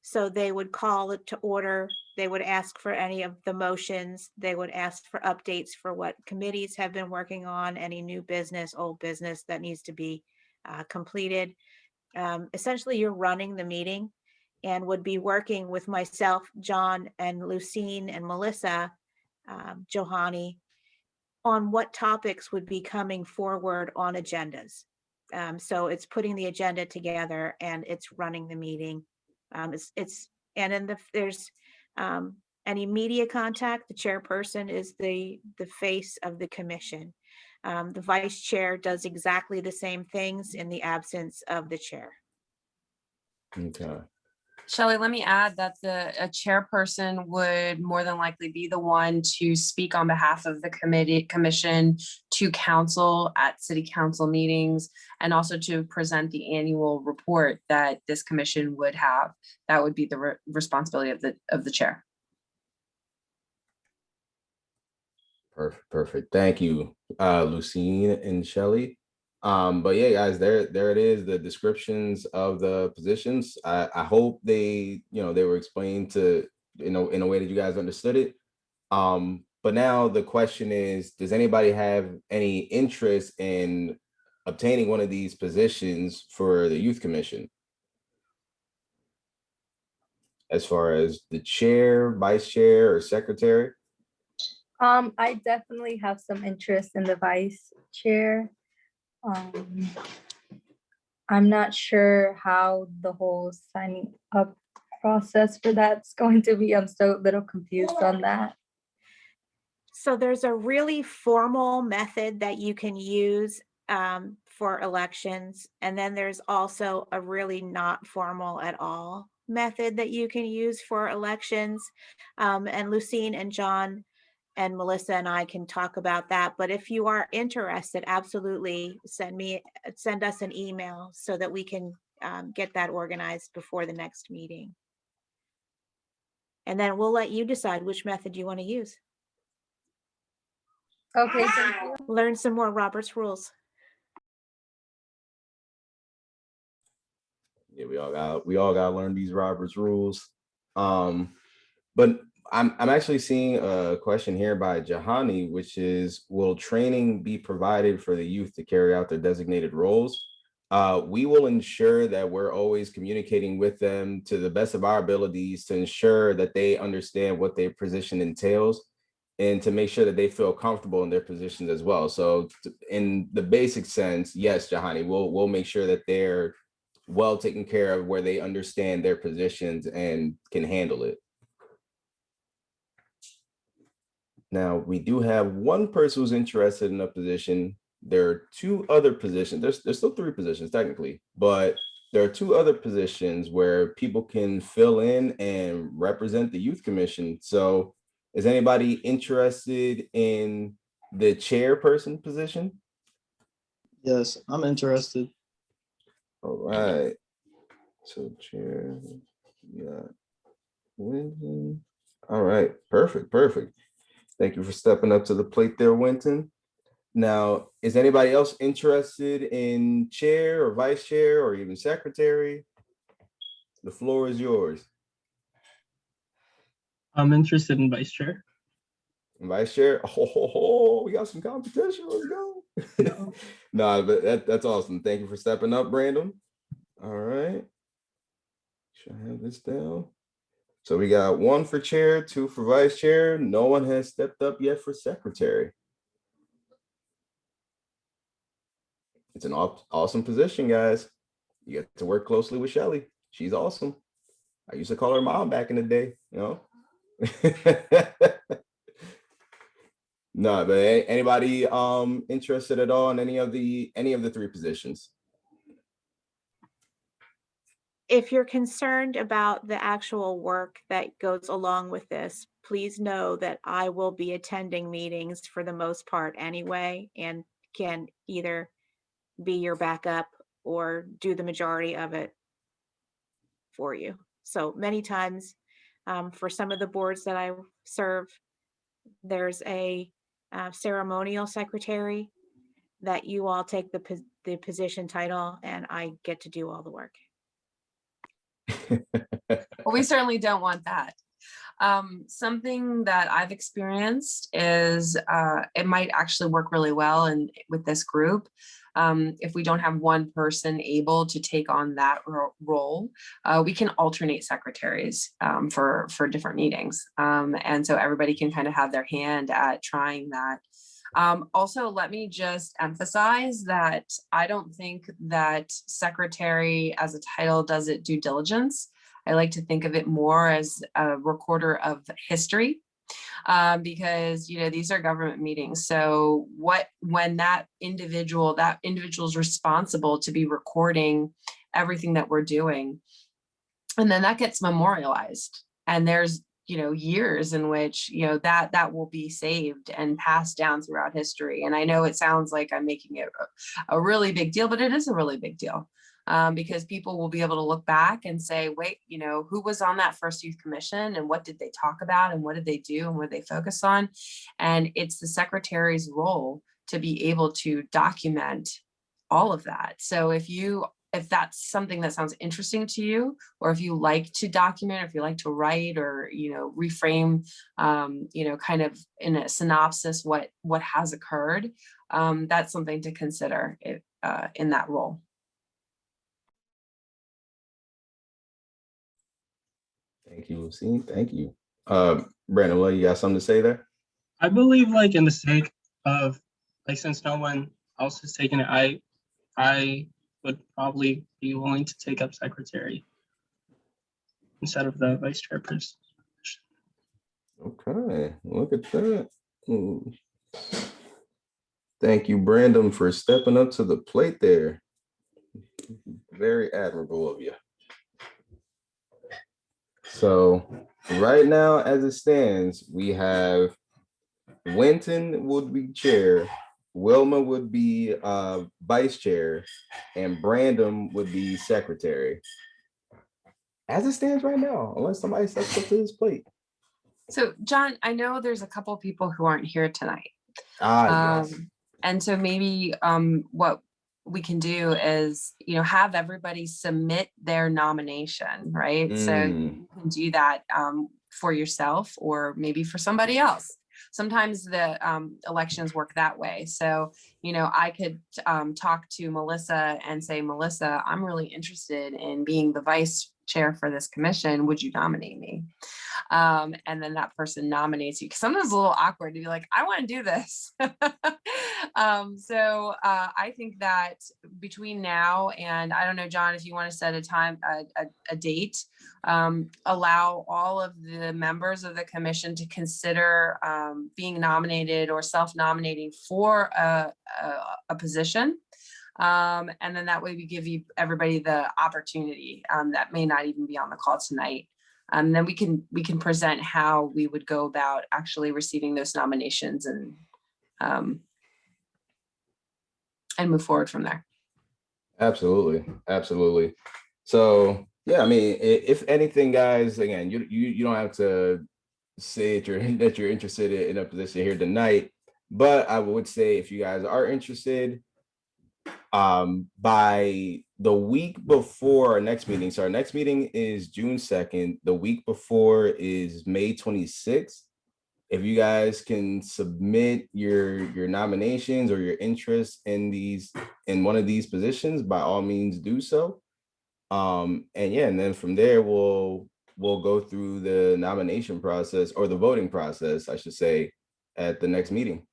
So they would call it to order. They would ask for any of the motions. They would ask for updates for what committees have been working on, any new business, old business that needs to be completed. Essentially, you're running the meeting and would be working with myself, John, and Lucine and Melissa, Johanny, on what topics would be coming forward on agendas. So it's putting the agenda together and it's running the meeting. There's any media contact. The chairperson is the face of the commission. The vice chair does exactly the same things in the absence of the chair. Okay. Shelley, let me add that a chairperson would more than likely be the one to speak on behalf of the commission to council at city council meetings, and also to present the annual report that this commission would have. That would be the responsibility of the chair. Perfect. Thank you, Lucine and Shelley. But yeah, guys, there it is, the descriptions of the positions. I hope they were explained to in a way that you guys understood it. But now the question is, does anybody have any interest in obtaining one of these positions for the youth commission? as far as the chair, vice chair, or secretary? I definitely have some interest in the vice chair. I'm not sure how the whole signing up process for that's going to be. I'm still a little confused on that. So there's a really formal method that you can use for elections. And then there's also a really not formal at all method that you can use for elections. And Lucine and John and Melissa and I can talk about that. But if you are interested, absolutely send us an email so that we can get that organized before the next meeting. And then we'll let you decide which method you want to use. Okay, thank you. Learn some more Robert's rules. Yeah, we all got to learn these Robert's rules. But I'm actually seeing a question here by Jahani, which is, will training be provided for the youth to carry out their designated roles? We will ensure that we're always communicating with them to the best of our abilities to ensure that they understand what their position entails and to make sure that they feel comfortable in their positions as well. So in the basic sense, yes, Jahani, we'll make sure that they're well taken care of, where they understand their positions and can handle it. Now, we do have one person who's interested in a position. There are two other positions. There's still three positions technically, but there are two other positions where people can fill in and represent the youth commission. So is anybody interested in the chairperson position? Yes, I'm interested. All right. So chair, yeah. Winton. All right, perfect. Thank you for stepping up to the plate there, Winton. Now, is anybody else interested in chair or vice chair or even secretary? The floor is yours. I'm interested in vice chair. Vice chair. Oh, we got some competition. Let's go. No, but that's awesome. Thank you for stepping up, Brandon. All right. Should I have this down? So we got one for chair, two for vice chair. No one has stepped up yet for secretary. It's an awesome position, guys. You get to work closely with Shelly. She's awesome. I used to call her mom back in the day, you know. No, but anybody interested at all in any of the three positions? If you're concerned about the actual work that goes along with this, please know that I will be attending meetings for the most part anyway, and can either be your backup or do the majority of it for you. So many times, for some of the boards that I serve, there's a ceremonial secretary that you all take the position title, and I get to do all the work. Well, we certainly don't want that. Something that I've experienced is it might actually work really well with this group. If we don't have one person able to take on that role, we can alternate secretaries for different meetings. And so everybody can kind of have their hand at trying that. Also, let me just emphasize that I don't think that secretary as a title does it due diligence. I like to think of it more as a recorder of history, because these are government meetings. So when that individual's responsible to be recording everything that we're doing, and then that gets memorialized, and there's years in which that will be saved and passed down throughout history. And I know it sounds like I'm making it a really big deal, but it is a really big deal. Because people will be able to look back and say, wait, who was on that first youth commission, and what did they talk about, and what did they do, and what did they focus on? And it's the secretary's role to be able to document all of that. So if that's something that sounds interesting to you, or if you like to document, or if you like to write, or reframe, kind of in a synopsis what has occurred, that's something to consider in that role. Thank you, Lucine. Thank you. Brandon, well, you got something to say there? I believe like in the sake of like since no one else has taken it, I would probably be willing to take up secretary instead of the vice chairperson. Okay, look at that. Hmm. Thank you, Brandon, for stepping up to the plate there. Very admirable of you. So right now, as it stands, we have Winton would be chair, Wilma would be vice chair, and Brandon would be secretary. As it stands right now, unless somebody steps up to this plate. So John, I know there's a couple of people who aren't here tonight. Yes. And so maybe what we can do is, have everybody submit their nomination, right? So you can do that for yourself or maybe for somebody else. Sometimes the elections work that way. So, I could talk to Melissa and say, Melissa, I'm really interested in being the vice chair for this commission. Would you nominate me? And then that person nominates you. Because sometimes it's a little awkward to be like, I want to do this. So I think that between now and I don't know, John, if you want to set a time, a date, allow all of the members of the commission to consider being nominated or self-nominating for a position. And then that way we give everybody the opportunity that may not even be on the call tonight. Then we can present how we would go about actually receiving those nominations and move forward from there. Absolutely. So yeah, I mean, if anything, guys, again, you don't have to say that you're interested in a position here tonight, but I would say if you guys are interested, by the week before our next meeting, so our next meeting is June 2nd, the week before is May 26th. If you guys can submit your nominations or your interest in one of these positions, by all means do so. And then from there we'll go through the nomination process or the voting process, I should say, at the next meeting.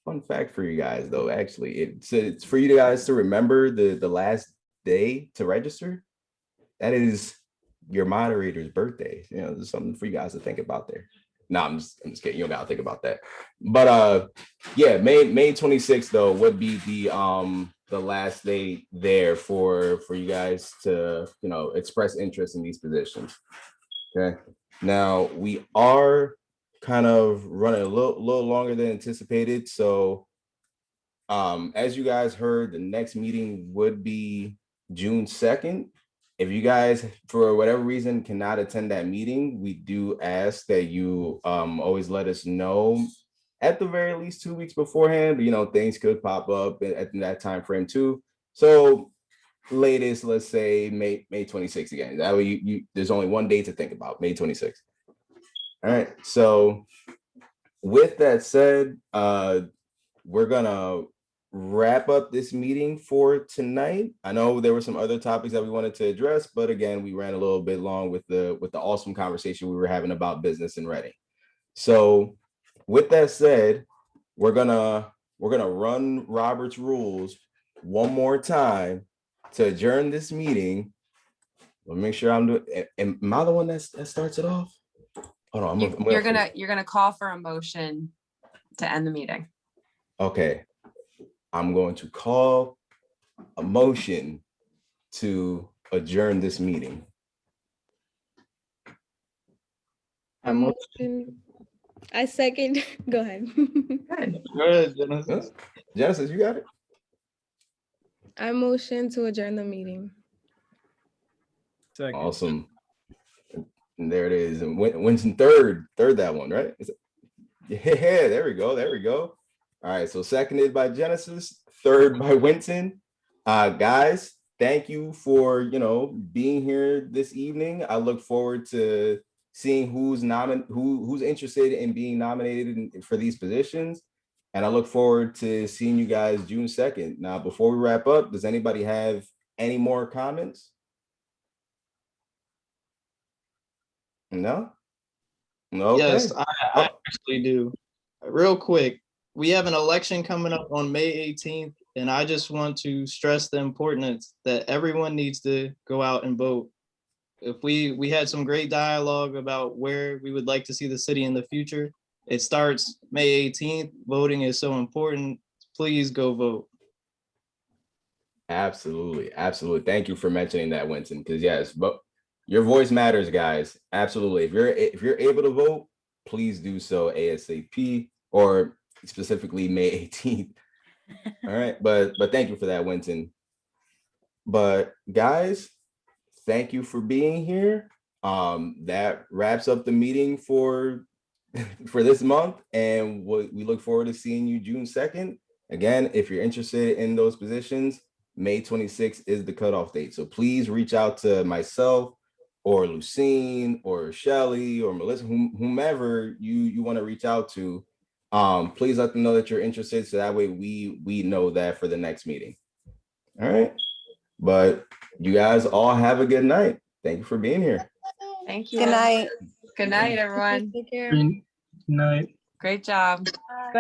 Fun fact for you guys, though, actually, it's for you guys to remember the last day to register. That is your moderator's birthday. There's something for you guys to think about there. No, I'm just kidding. You don't gotta think about that. But May 26th though would be the last day there for you guys to express interest in these positions. Okay. Now we are kind of running a little longer than anticipated. So as you guys heard, the next meeting would be June 2nd. If you guys, for whatever reason, cannot attend that meeting, we do ask that you always let us know at the very least 2 weeks beforehand. Things could pop up at that time frame too. So latest, let's say May 26th again. That way there's only one day to think about, May 26th. All right. So with that said, we're gonna wrap up this meeting for tonight. I know there were some other topics that we wanted to address, but again, we ran a little bit long with the awesome conversation we were having about business in Reading. So with that said, we're gonna run Robert's rules one more time to adjourn this meeting. Let me make sure I'm doing. Am I the one that starts it off? Hold on. You're gonna call for a motion to end the meeting. Okay. I'm going to call a motion to adjourn this meeting. I second. Go ahead. Go ahead, Genesis. Genesis, you got it? I motion to adjourn the meeting. Second. Awesome. And there it is. And Winston third that one, right? Yeah, there we go. All right, so seconded by Genesis, third by Winston. Guys, thank you for being here this evening. I look forward to seeing who's interested in being nominated for these positions, and I look forward to seeing you guys June 2nd. Now, before we wrap up, does anybody have any more comments? No? No. Yes, Okay. I actually do. Real quick, we have an election coming up on May 18th, and I just want to stress the importance that everyone needs to go out and vote. If we had some great dialogue about where we would like to see the city in the future. It starts May 18th. Voting is so important. Please go vote. Absolutely. Absolutely. Thank you for mentioning that, Winston, because yes, but your voice matters, guys. Absolutely. If you're able to vote, please do so ASAP, or specifically May 18th. All right. But thank you for that, Winston. But guys, thank you for being here. That wraps up the meeting for this month, and we look forward to seeing you June 2nd. Again, if you're interested in those positions, May 26th is the cutoff date. So please reach out to myself or Lucine or Shelly or Melissa, whomever you want to reach out to. Please let them know that you're interested, so that way we know that for the next meeting. All right. But you guys all have a good night. Thank you for being here. Thank you. Good night. Good night, everyone. Take care. Good night. Great job.